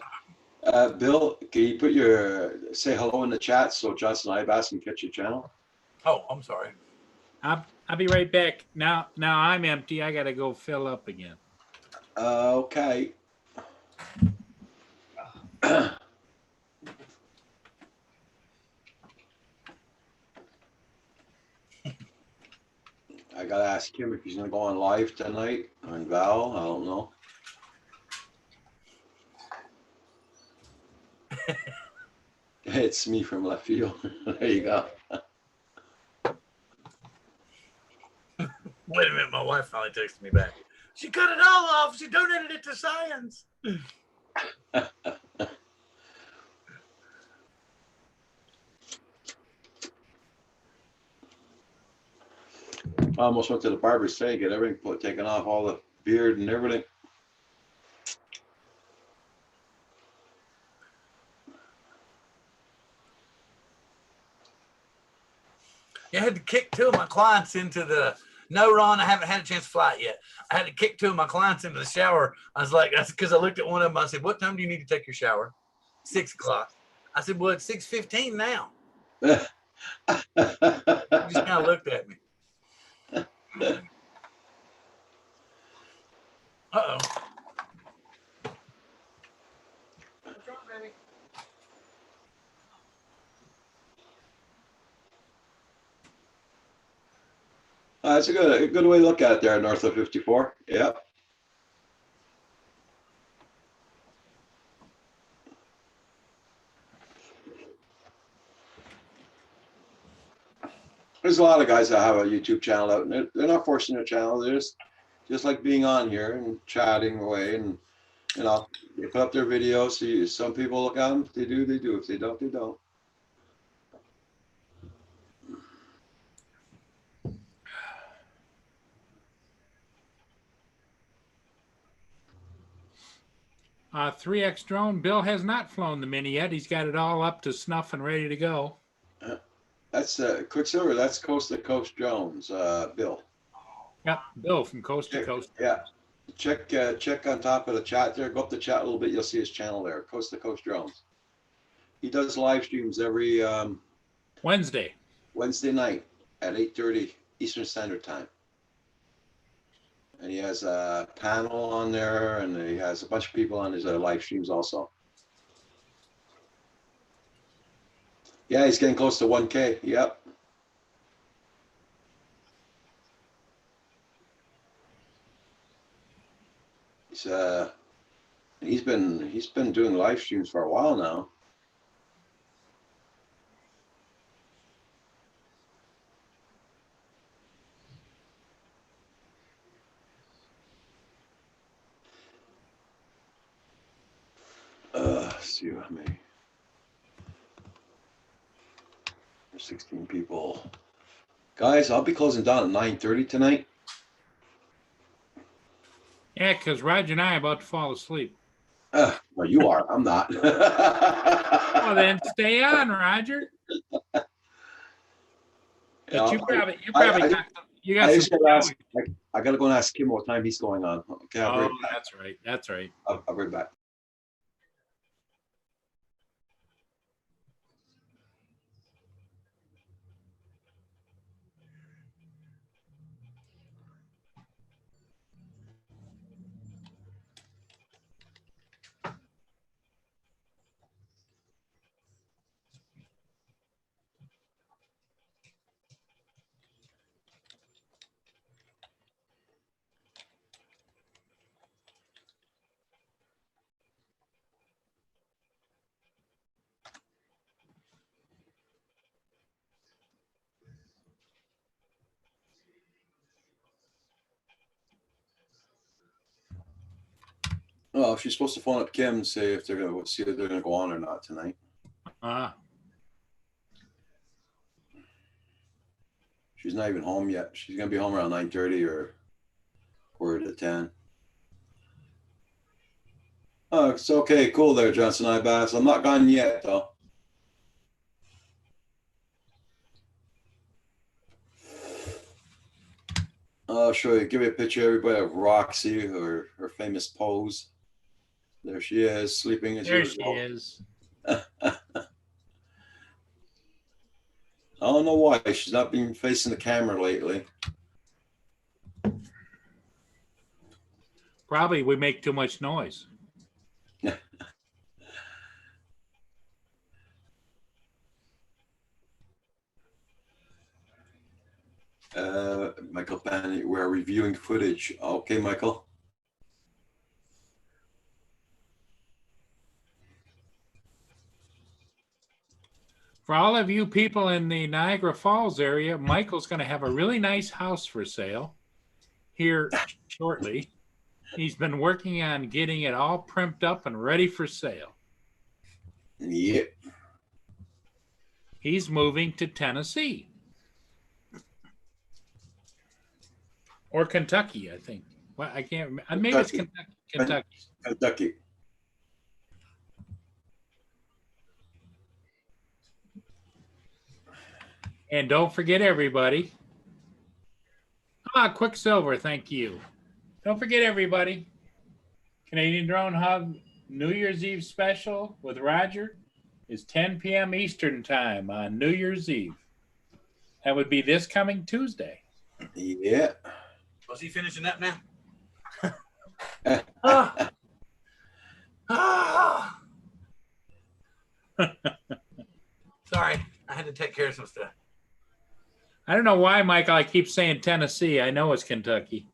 Bill, can you say hello in the chat so Johnson Ibass can catch your channel? Oh, I'm sorry. I'll be right back. Now I'm empty. I got to go fill up again. Okay. I gotta ask him if he's gonna go on live tonight on Val. I don't know. It's me from left field. There you go. Wait a minute, my wife finally texted me back. She cut it all off. She donated it to science. I almost went to the barber's today, get everything taken off, all the beard and everything. I had to kick 2 of my clients into the. No, Ron, I haven't had a chance to fly it yet. I had to kick 2 of my clients into the shower. I was like, because I looked at one of them. I said, "What time do you need to take your shower?" 6 o'clock. I said, "Well, it's 6:15 now." He just kind of looked at me. Uh-oh. What's wrong, baby? That's a good way to look at it there, north of 54. Yeah. There's a lot of guys that have a YouTube channel out, and they're not forcing their channel. They're just like being on here and chatting away, and you know, they put up their videos. So some people look at them. If they do, they do. If they don't, they don't. Uh, 3X drone. Bill has not flown the Mini yet. He's got it all up to snuff and ready to go. That's Quicksilver. That's Coast to Coast Jones, Bill. Yep, Bill from Coast to Check, Coast. yeah. Check on top of the chat there. Go up the chat a little bit. You'll see his channel there, Coast to Coast Jones. He does live streams every Wednesday. Wednesday night at 8:30 Eastern Standard Time. And he has a panel on there, and he has a bunch of people on his live streams also. Yeah, he's getting close to 1K. Yep. He's been doing live streams for a while now. Let's see how many. There's 16 people. Guys, I'll be closing down at 9:30 tonight. Yeah, because Roger and I are about to fall asleep. Well, you are. I'm not. Well, then stay on, Roger. But you probably you got I some. gotta go and ask Kim what time he's going on. Okay, I'll be Oh, right back. that's right. That's right. I'll be right back. Well, she's supposed to phone up Kim and say if they're gonna see if they're gonna go on or not tonight. She's not even home yet. She's gonna be home around 9:30 or quarter to 10. Oh, it's okay. Cool there, Johnson Ibass. I'm not gone yet, though. I'll show you. Give you a picture, everybody, of Roxy, her famous pose. There she is, sleeping as There usual. she is. I don't know why she's not been facing the camera lately. Probably we make too much noise. Michael Pan, we're reviewing footage. Okay, Michael. For all of you people in the Niagara Falls area, Michael's going to have a really nice house for sale here shortly. He's been working on getting it all primed up and ready for sale. Yep. He's moving to Tennessee. Or Kentucky, I think. Well, I can't remember. Maybe it's Kentucky. Kentucky. And don't forget, everybody. Quicksilver, thank you. Don't forget, everybody. Canadian Drone Hub New Year's Eve special with Roger is 10 p.m. Eastern time on New Year's Eve. That would be this coming Tuesday. Yeah. Was he finishing up now? Sorry, I had to take care of some stuff. I don't know why, Michael, I keep saying Tennessee. I know it's Kentucky.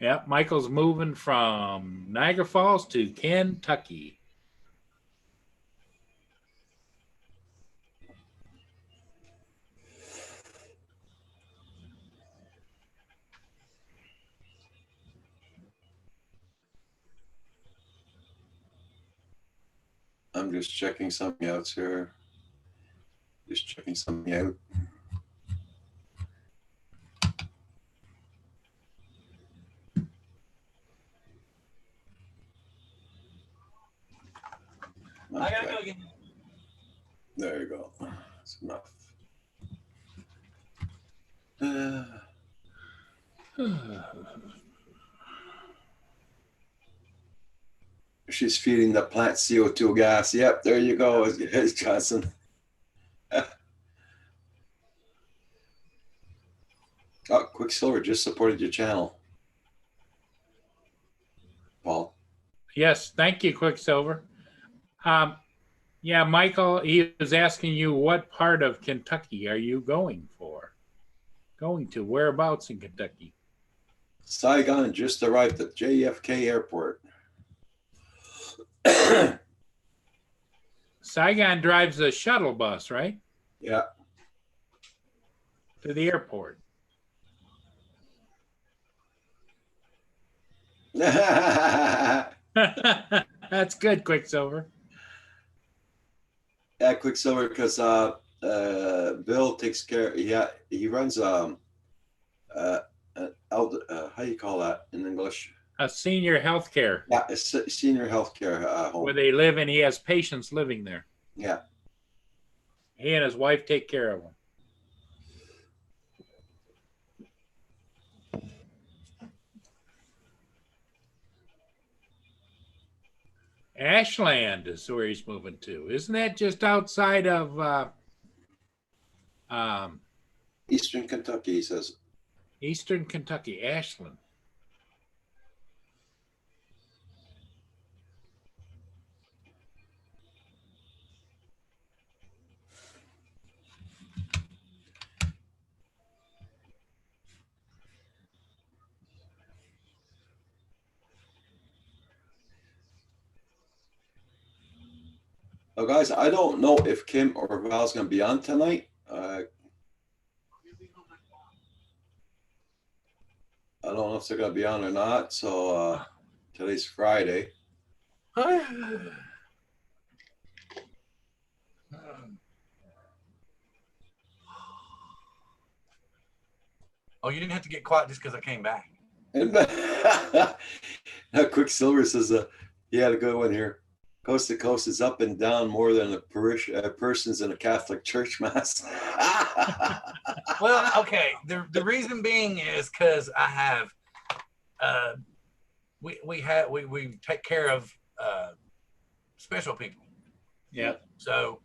Yep, Michael's moving from Niagara Falls to Kentucky. I'm just checking something out here. Just checking something out. I gotta Okay. go again. There you go. That's enough. She's feeding the plant CO2 gas. Yep, there you go, it's Johnson. Oh, Quicksilver just supported your channel. Paul. Yes, thank you, Quicksilver. Yeah, Michael, he was asking you what part of Kentucky are you going to? Whereabouts in Kentucky? Saigon just arrived at JFK Airport. Saigon drives a shuttle bus, right? Yeah. To the airport. Yeah, That's good, Quicksilver. Quicksilver, because Bill takes care. Yeah, he runs how do you call that in English? A senior health care Yeah, a senior healthcare home. where they live, and he has patients living there. Yeah. He and his wife take care of them. Ashland is where he's moving to. Isn't that just outside of Eastern Kentucky, he says. Eastern Kentucky, Ashland? Oh, guys, I don't know if Kim or Val's going to be on tonight. I don't know if they're going to be on or not. So today's Friday. Oh, you didn't have to get quiet just because I came back. And Quicksilver says he had a good one here. Coast to coast is up and down more than a person's in a Catholic church mass. Well, okay. The reason being is because I have we take care of special people. Yeah. So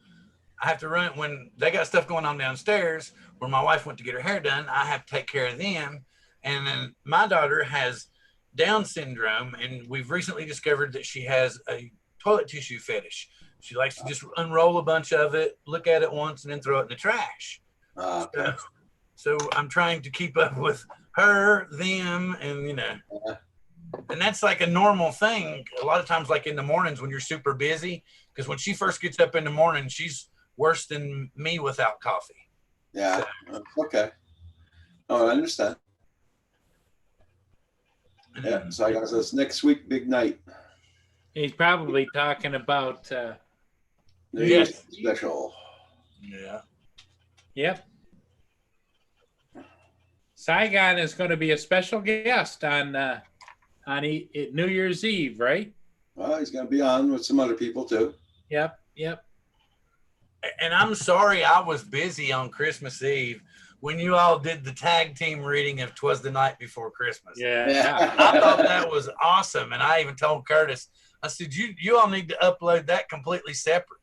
I have to run when they got stuff going on downstairs where my wife went to get her hair done. I have to take care of them. And then my daughter has Down syndrome, and we've recently discovered that she has a toilet tissue fetish. She likes to just unroll a bunch of it, look at it once, and then throw it in the trash. Okay. So I'm trying to keep up with her, them, and and that's like a normal thing. A lot of times, like in the mornings when you're super busy, because when she first gets up in the morning, she's worse than me without coffee. Yeah. Okay. Oh, I understand. Yeah. So I got this next week, big night. He's probably talking about. New Yes. Year's special. Yeah. Yep. Saigon is going to be a special guest on New Year's Eve, right? Well, he's going to be on with some other people too. Yep. Yep. And I'm sorry I was busy on Christmas Eve when you all did the tag team reading of 'Twas the Night Before Christmas. Yeah. I thought that was awesome. And I even told Curtis, I said, you all need to upload that completely separate.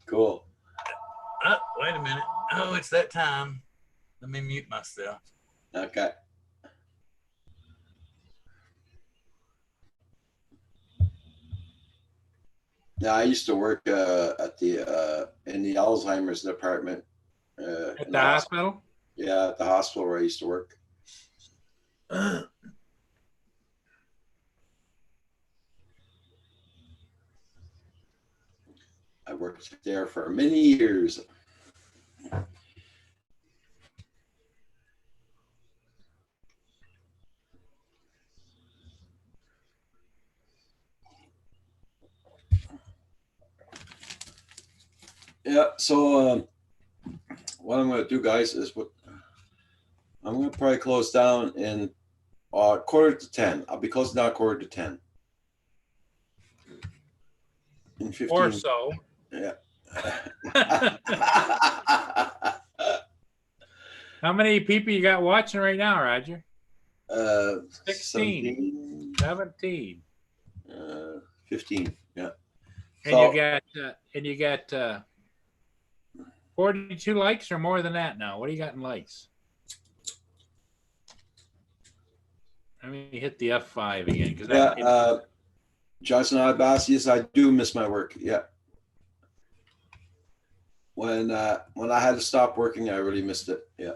Cool. Oh, wait a minute. Oh, it's that time. Let me mute myself. Okay. Yeah, I used to work at the in the Alzheimer's department. At in the hospital? Yeah, at the hospital where I used to work. I worked there for many years. Yeah, so what I'm going to do, guys, is I'm going to probably close down in 9:45. I'll be closing down 9:45. in 15. or so. Yeah. How many people you got watching right now, Roger? 16. 17. 15. Yeah. And So, you got 42 likes or more than that now. What do you got in likes? Let me hit the F5 again because yeah, Johnson Abbas, yes, I do miss my work. Yeah. When I had to stop working, I really missed it. Yeah.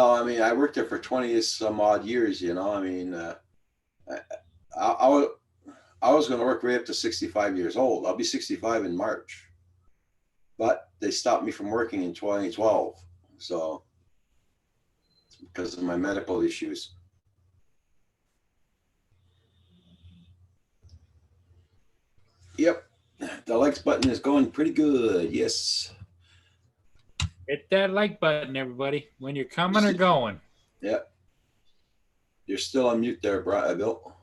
I mean, I worked there for 20 some odd years, I mean, I was going to work right up to 65 years old. I'll be 65 in March, but they stopped me from working in 2012. So because of my medical issues. Yep. The likes button is going pretty good. Yes. hit that like button, everybody, when you're coming or going. Yeah. You're still on mute there, Bill.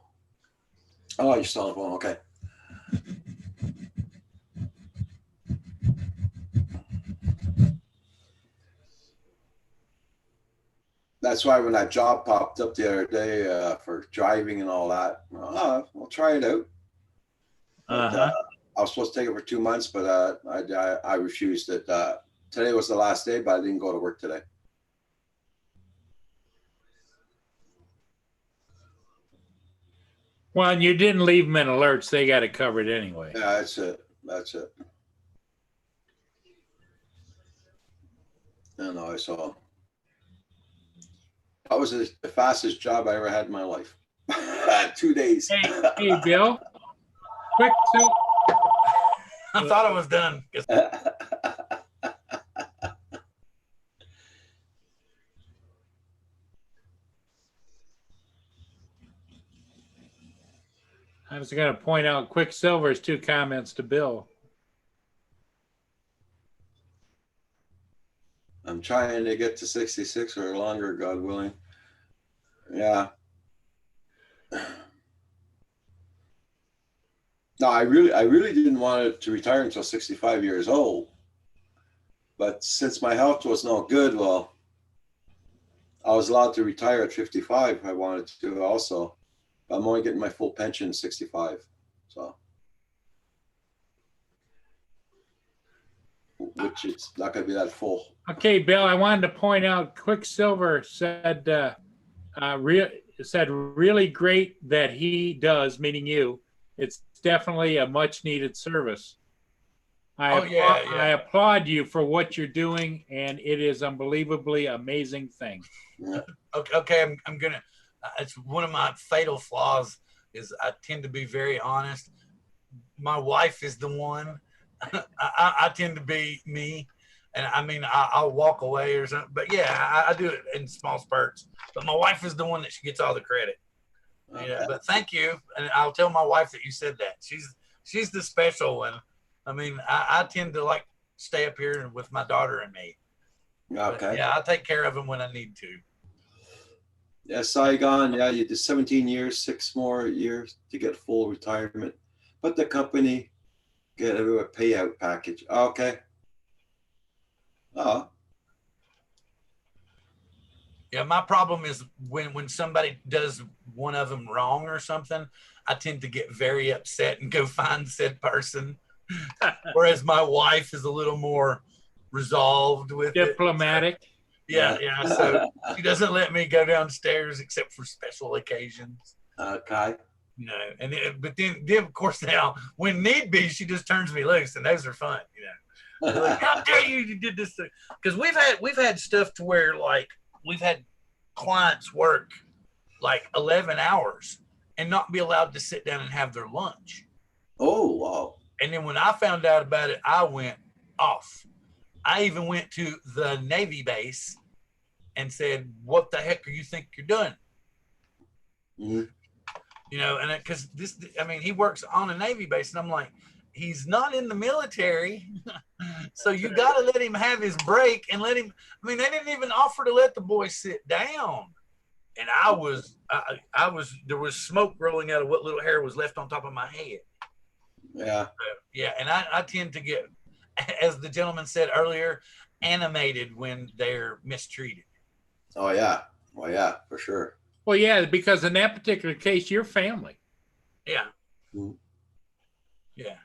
Oh, you're still on the phone. Okay. That's why when that job popped up the other day for driving and all that, I'll try it out. But, I was supposed to take it for 2 months, but I refused it. Today was the last day, but I didn't go to work today. Well, and you didn't leave them in alerts. They got it covered anyway. Yeah, that's it. That's it. And I saw. That was the fastest job I ever had in my life. 2 days. Hey, Bill. Quick, so I thought I was done. I was going to point out Quicksilver's 2 comments to Bill. I'm trying to get to 66 or longer, God willing. Yeah. No, I really didn't want to retire until 65 years old. But since my health was no good, well, I was allowed to retire at 55 if I wanted to also. I'm only getting my full pension at 65. So, which it's not going to be that full. Okay, Bill, I wanted to point out Quicksilver said really great that he does, meaning you. It's definitely a much needed service. I applaud you for what you're doing, and it is unbelievably amazing thing. Yeah. Okay, I'm gonna. It's one of my fatal flaws is I tend to be very honest. My wife is the one. I tend to be me, and I mean I'll walk away or something. But yeah, I do it in small spurts. But my wife is the one that she gets all the credit. Okay. Yeah, but thank you, and I'll tell my wife that you said that. She's the special one. I mean, I tend to like stay up here with my daughter and me. Okay. But yeah, I take care of them when I need to. Yeah, Saigon. Yeah, you did 17 years, 6 more years to get full retirement. But the company get a payout package. Okay. Oh. Yeah, my problem is when somebody does one of them wrong or something, I tend to get very upset and go find said person. Whereas my wife is a little more resolved with Diplomatic. it. Yeah. So she doesn't let me go downstairs except for special occasions. Okay. You know, but then of course now when need be, she just turns me loose, and those are fun. You know, like, how dare you did this thing? Because we've had stuff to where like we've had clients work like 11 hours and not be allowed to sit down and have their lunch. Oh, wow. And then when I found out about it, I went off. I even went to the Navy base and said, "What the heck are you think you're doing?" Mm-hmm. You know, and because he works on a Navy base, and I'm like, he's not in the military, so you got to let him have his break and let him. I mean, they didn't even offer to let the boy sit down. and I was there was smoke rolling out of what little hair was left on top of my head. Yeah. Yeah, and I tend to get, as the gentleman said earlier, animated when they're mistreated. Oh yeah. Well, yeah, for sure. Well, yeah, because in that particular case, you're family. Yeah. Mhm. Yeah.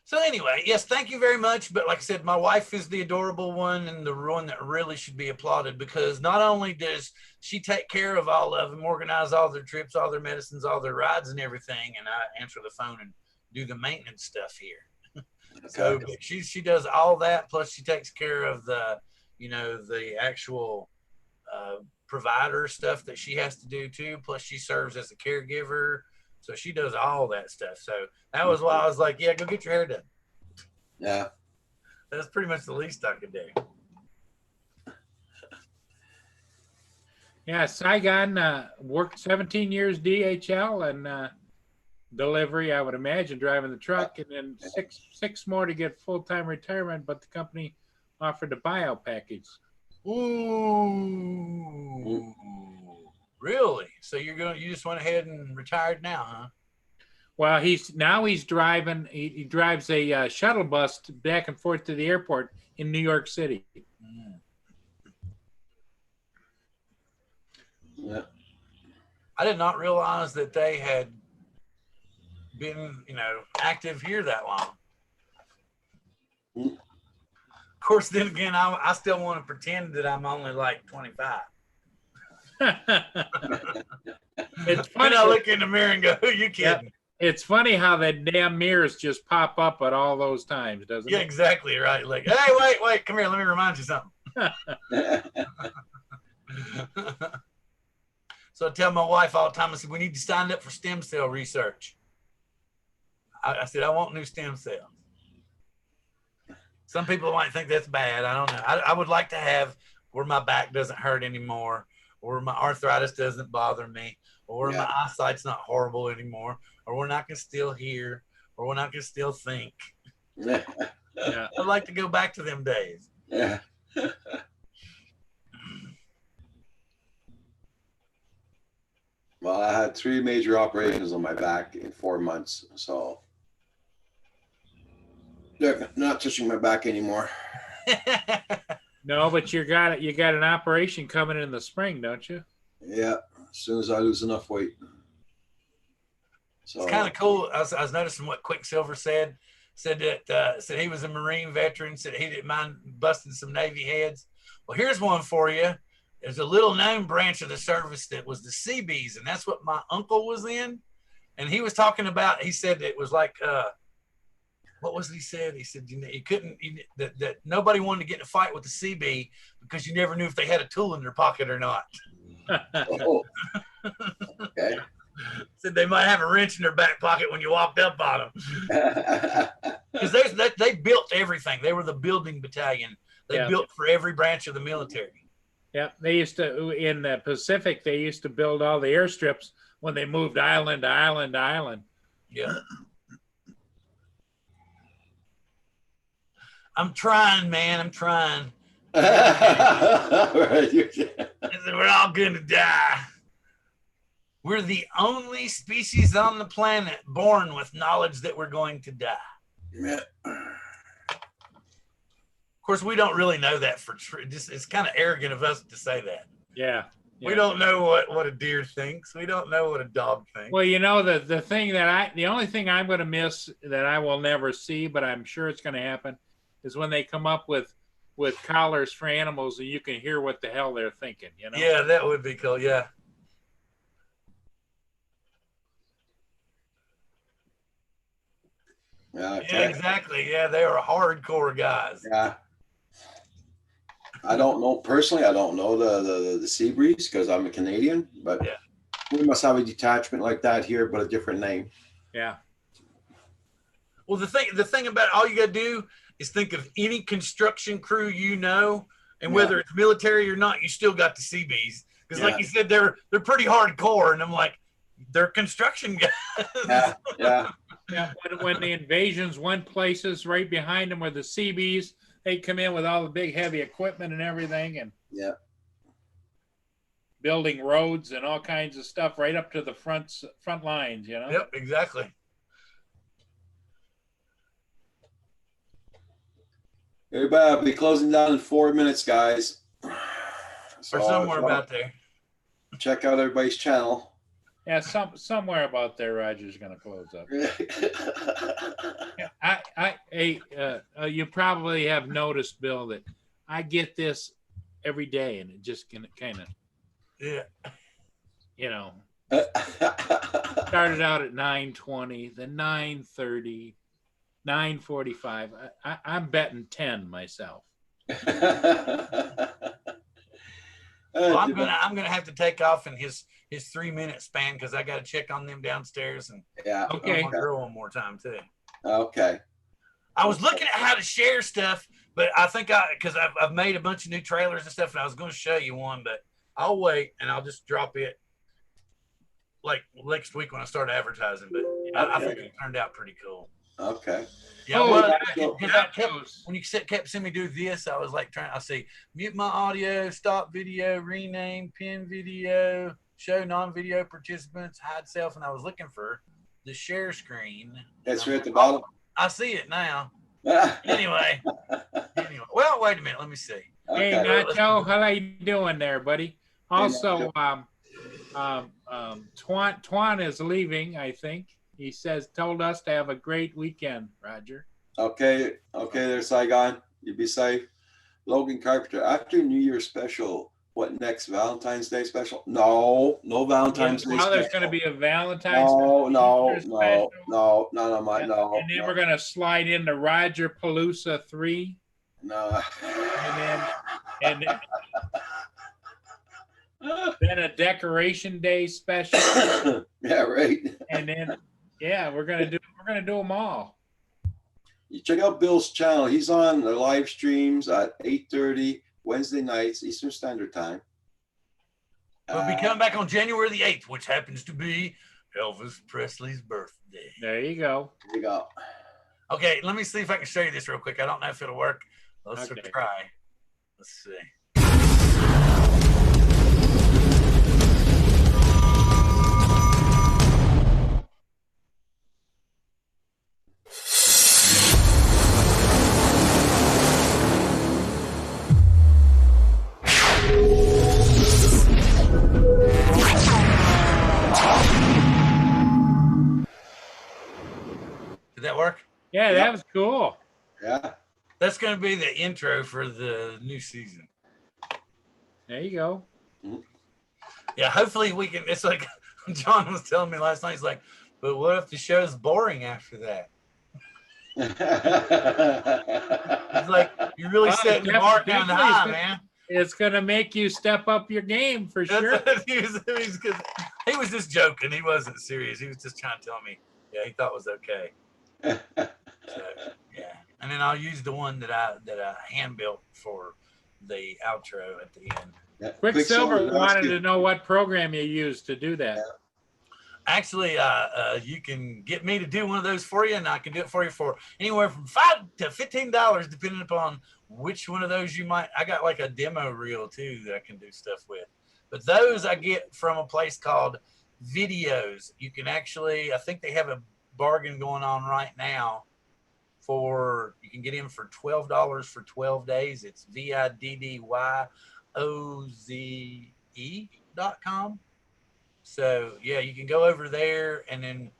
So anyway, yes, thank you very much. But like I said, my wife is the adorable one and the one that really should be applauded, because not only does she take care of all of them, organize all their trips, all their medicines, all their rides and everything, and I answer the phone and do the maintenance stuff here. So Okay. she does all that, plus she takes care of the, the actual provider stuff that she has to do too. Plus she serves as a caregiver. So she does all that stuff. So that was why I was like, yeah, go get your hair done. Yeah. That's pretty much the least I could do. Yeah, Saigon worked 17 years DHL and delivery, I would imagine, driving the truck, and then six more to get full-time retirement, but the company offered a buyout package. Ooh. Really? So you just went ahead and retired now, huh? Well, he's driving. He drives a shuttle bus back and forth to the airport in New York City. Yeah. I did not realize that they had been, active here that long. Mm. Of course, then again, I still want to pretend that I'm only like 25. It's When funny. I look in the mirror and go, "Who you kidding?" It's funny how that damn mirrors just pop up at all those times, doesn't Yeah, it? exactly right. Like, hey, wait, come here. Let me remind you something. So I tell my wife all the time, I said, we need to sign up for stem cell research. I said, I want new stem cells. Some people might think that's bad. I don't know. I would like to have where my back doesn't hurt anymore, or my arthritis doesn't bother me, or my eyesight's not horrible anymore, or when I can still hear, or when I can still think. Yeah. I'd like to go back to them days. Yeah. Well, I had 3 major operations on my back in 4 months, so they're not touching my back anymore. No, but you got an operation coming in the spring, don't you? Yeah, as soon as I lose enough weight. So It's kind of cool. I was noticing what Quicksilver said that he was a Marine veteran, said he didn't mind busting some Navy heads. Well, here's one for you. There's a little known branch of the service that was the Seabees, and that's what my uncle was in. And he was talking about, he said it was like, what was it he said? He said that nobody wanted to get in a fight with the Seabee because you never knew if they had a tool in their pocket or not. Oh. Okay. Said they might have a wrench in their back pocket when you walked up on them. Because they built everything. They were the building battalion. They built for every branch of the military. Yeah, they used to, in the Pacific, they used to build all the airstrips when they moved island to island to island. Yeah. I'm trying, man. I'm trying. Right. We're all going to die. We're the only species on the planet born with knowledge that we're going to die. Yeah. Of course, we don't really know that for true. It's kind of arrogant of us to say that. Yeah. We don't know what a deer thinks. We don't know what a dog thinks. Well, the only thing I'm going to miss that I will never see, but I'm sure it's going to happen, is when they come up with collars for animals and you can hear what the hell they're thinking. Yeah, that would be cool. Yeah. Yeah, Yeah, exactly. Yeah, they are hardcore guys. Yeah. I don't know personally. I don't know the sea breeze because I'm a Canadian, but we must have a detachment like that here, but a different name. Yeah. Well, the thing about it, all you got to do is think of any construction crew and whether it's military or not, you still got the Seabees. Because, like you said, they're pretty hardcore, and I'm like, they're construction guys. Yeah. When the invasions went places, right behind them were the Seabees. They come in with all the big heavy equipment and everything, and building roads and all kinds of stuff right up to the front lines, you know? Yep, exactly. Everybody, I'll be closing down in 4 minutes, guys. So, Or somewhere about there. check out everybody's channel. Yeah, somewhere about there, Roger's going to close up. Yeah, you probably have noticed, Bill, that I get this every day, and it just kind of, Yeah. you know, started out at 9:20, then 9:30, 9:45. I'm betting 10 myself. Well, I'm gonna have to take off in his 3-minute span because I got to check on them downstairs and Yeah. Okay. on my girl one more time too. Okay. I was looking at how to share stuff, but I think because I've made a bunch of new trailers and stuff, and I was going to show you one, but I'll wait and I'll just drop it like next week when I start advertising. But I think it turned out pretty cool. Okay. Yeah, Oh, well, yeah. because I kept, when you kept seeing me do this, I was like I see mute my audio, stop video, rename, pin video, show non-video participants, hide self, and I was looking for the share screen. That's right at the bottom. I see it now. Okay. Anyway, well, wait a minute. Let me see. Hey, Nacho, how you doing there, buddy? Also, Twan is leaving, I think. He told us to have a great weekend, Roger. Okay, there, Saigon. You be safe. Logan Carpenter, after New Year's special, what next? Valentine's Day special? No Valentine's Day Well, there's special. going to be a Valentine's No, Easter special. no, And then we're going to slide into Roger Palooza 3. No. And then a Decoration Day special. Yeah, right. And then, yeah, we're gonna do them all. You check out Bill's channel. He's on the live streams at 8:30 Wednesday nights Eastern Standard Time. We'll be coming back on January the 8th, which happens to be Elvis Presley's birthday. There you go. Here we go. Okay, let me see if I can show you this real quick. I don't know if it'll work. Let's Okay. try. Let's see. Did that work? Yeah, Yep. that was cool. Yeah. That's going to be the intro for the new season. There you go. Yeah, hopefully we can. It's like John was telling me last night. He's like, but what if the show's boring after that? It's like, you really Well, setting the bar down definitely high, is- man. It's gonna make you step up your game for sure. That's what he was just joking. He wasn't serious. He was just trying to tell me, yeah, he thought it was okay. So, yeah, and then I'll use the one that I hand built for the outro at the end. Yeah. Quicksilver wanted to to know what program you used to do that. Actually, you can get me to do one of those for you, and I can do it for you for anywhere from $5 to $15, depending upon which one of those you might. I got like a demo reel too that I can do stuff with, but those I get from a place called Videos. You can actually, I think they have a bargain going on right now for, you can get in for $12 for 12 days. It's VIDDYOZE.com. So yeah, you can go over there, and then,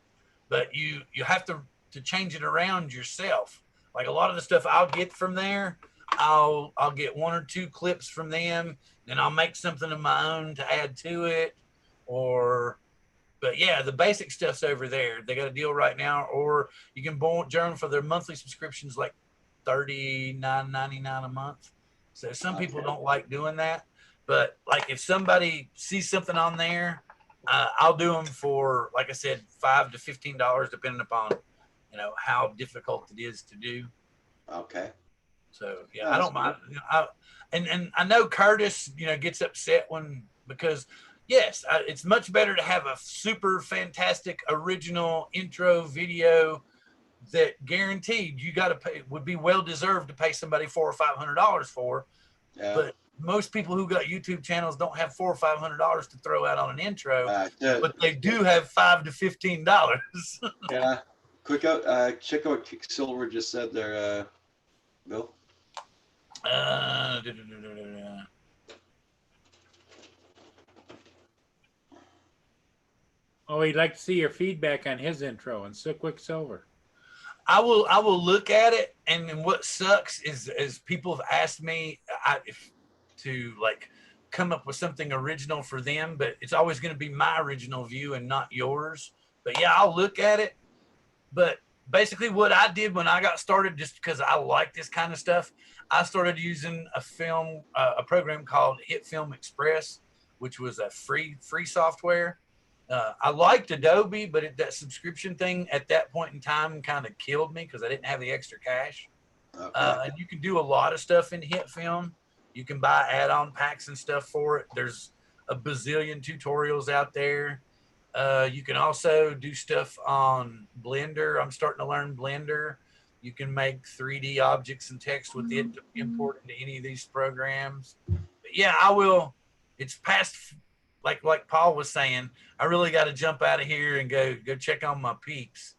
but you have to change it around yourself. Like a lot of the stuff I'll get from there, I'll get 1 or 2 clips from them, then I'll make something of my own to add to it. But yeah, the basic stuff's over there. They got a deal right now, or you can join for their monthly subscriptions, like $39.99 a month. So some people don't like doing that, but like if somebody sees something on there, I'll do them for, like I said, $5 to $15, depending upon, how difficult it is to do. Okay. So yeah, I don't mind. And I know Curtis, gets upset because yes, it's much better to have a super fantastic original intro video that guaranteed you got to pay, would be well deserved to pay somebody $400 or $500 for. Yeah. But most people who got YouTube channels don't have $400 or $500 to throw out on an intro, Yeah, but they do have $5 to $15. yeah. Quick out. Check out what Quicksilver just said there, Bill. Oh, he'd like to see your feedback on his intro and so Quicksilver. I will look at it, and what sucks is people have asked me to like come up with something original for them, but it's always going to be my original view and not yours. But yeah, I'll look at it. But basically what I did when I got started, just because I like this kind of stuff, I started using a program called Hit Film Express, which was a free software. I liked Adobe, but that subscription thing at that point in time kind of killed me because I didn't have the extra cash. Okay. And you can do a lot of stuff in Hit Film. You can buy add-on packs and stuff for it. There's a bazillion tutorials out there. You can also do stuff on Blender. I'm starting to learn Blender. You can make 3D objects and text with it to import into any of these programs. But yeah, I will. It's past, like Paul was saying, I really got to jump out of here and go check on my peeps.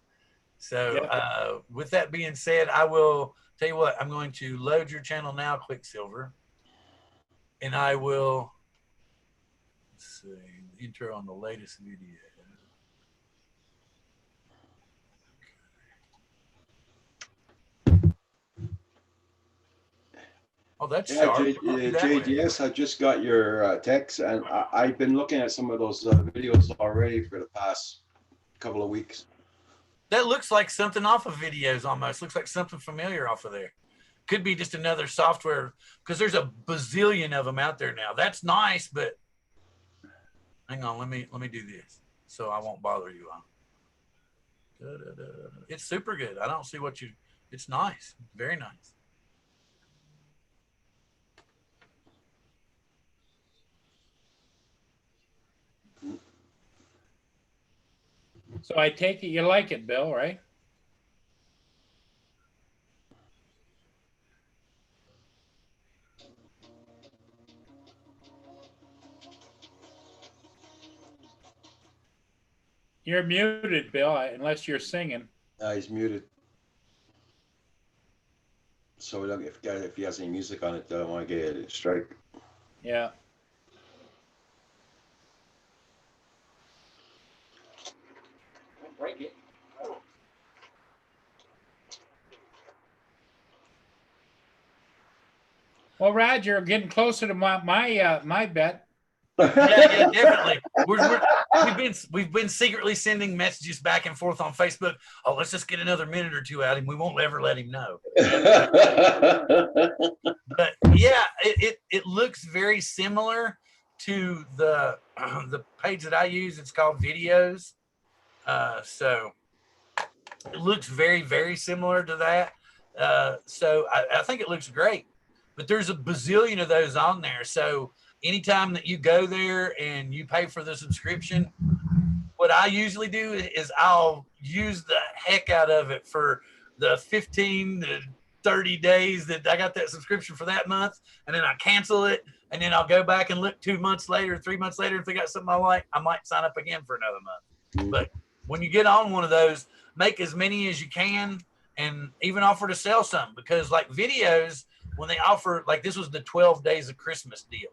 So with that being said, I will tell you what, I'm going to load your channel now, Quicksilver. And I will, let's see, intro on the latest video. Oh, that's sharp. JGS, I just got your text, and I've been looking at some of those videos already for the past couple of weeks. That looks like something off of videos almost. Looks like something familiar off of there. Could be just another software, because there's a bazillion of them out there now. That's nice, but hang on, let me do this so I won't bother you. It's super good. I don't see what you. It's nice, very nice. So I take it you like it, Bill, right? You're muted, Bill, unless you're singing. He's muted. So if he has any music on it, I don't want to get a strike. Yeah. Break it. Well, Roger, getting closer to my bet. Yeah, definitely. We've been secretly sending messages back and forth on Facebook. Oh, let's just get another minute or two out of him. We won't ever let him know. But yeah, it looks very similar to the page that I use. It's called Videos. So it looks very, very similar to that. So I think it looks great. But there's a bazillion of those on there. So anytime that you go there and you pay for the subscription, what I usually do is I'll use the heck out of it for the 15 to 30 days that I got that subscription for that month. And then I cancel it. And then I'll go back and look 2 months later, 3 months later. If they got something I like, I might sign up again for another month. But when you get on one of those, make as many as you can and even offer to sell some, because like Videos, when they offer, like this was the 12 days of Christmas deal.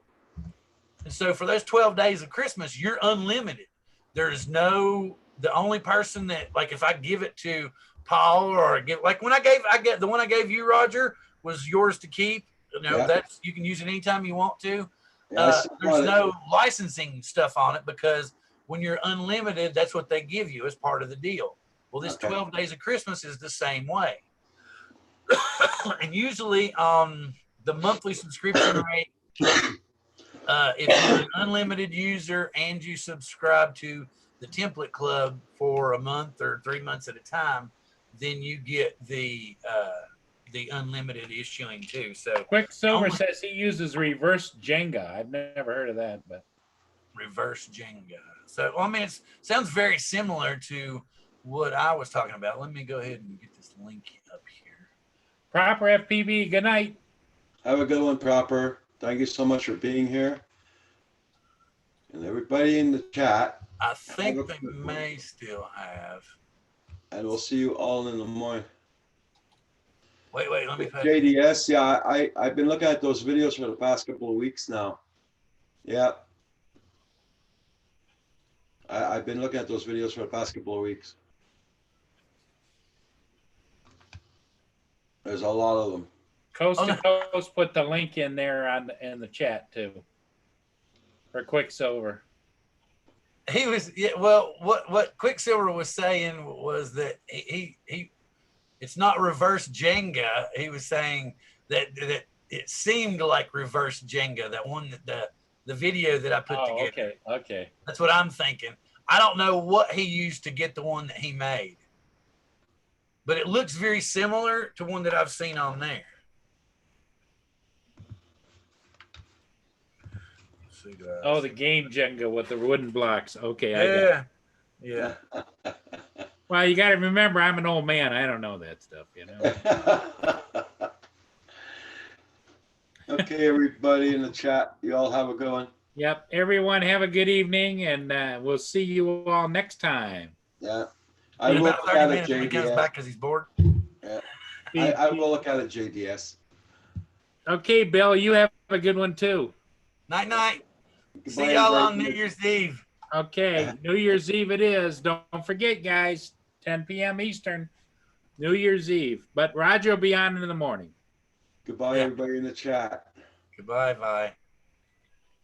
And so for those 12 days of Christmas, you're unlimited. There's the only person that, like if I give it to Paul or like when I get the one I gave you, Roger, was yours to keep. You know, that's, you can use it anytime you want to. There's no licensing stuff on it because when you're unlimited, that's what they give you as part of the deal. Well, this 12 days of Christmas is the same way. And usually the monthly subscription rate, if you're an unlimited user and you subscribe to the Template Club for a month or 3 months at a time, then you get the unlimited issuing too. So Quicksilver says he uses reverse Jenga. I've never heard of that, but reverse Jenga. So I mean, it sounds very similar to what I was talking about. Let me go ahead and get this link up here. Proper FPV. Good night. Have a good one, Proper. thank you so much for being here. And everybody in the chat, I think Have a they quick one. may still have. and we'll see you all in the morning. Wait, let me put. JDS, yeah, I've been looking at those videos for the past couple of weeks now. Yeah. I've been looking at those videos for the past couple of weeks. There's a lot of them. Coast Oh, to Coast put the link in there in the chat too. For Quicksilver. He was, yeah. Well, what Quicksilver was saying was that he it's not reverse Jenga. He was saying that it seemed like reverse Jenga. That one that the video that I put together. Okay. That's what I'm thinking. I don't know what he used to get the one that he made, but it looks very similar to one that I've seen on there. Let's see, Oh, the game Jenga with the wooden blocks. Okay, I got it. yeah. Well, you got to remember, I'm an old man. I don't know that stuff, you know. Okay, everybody in the chat, you all have a good one. Yep. Everyone have a good evening, and we'll see you all next time. Yeah. I In will about look 30 at it, minutes when he comes JDS. back because he's bored. I will look at it, JDS. Okay, Bill, you have a good one too. Night night. Goodbye, See y'all on everybody. New Year's Eve. Okay, New Year's Eve it is. Don't forget, guys, 10 p.m. Eastern, New Year's Eve. But Roger will be on in the morning. Goodbye, Yeah. everybody in the chat. Goodbye, bye.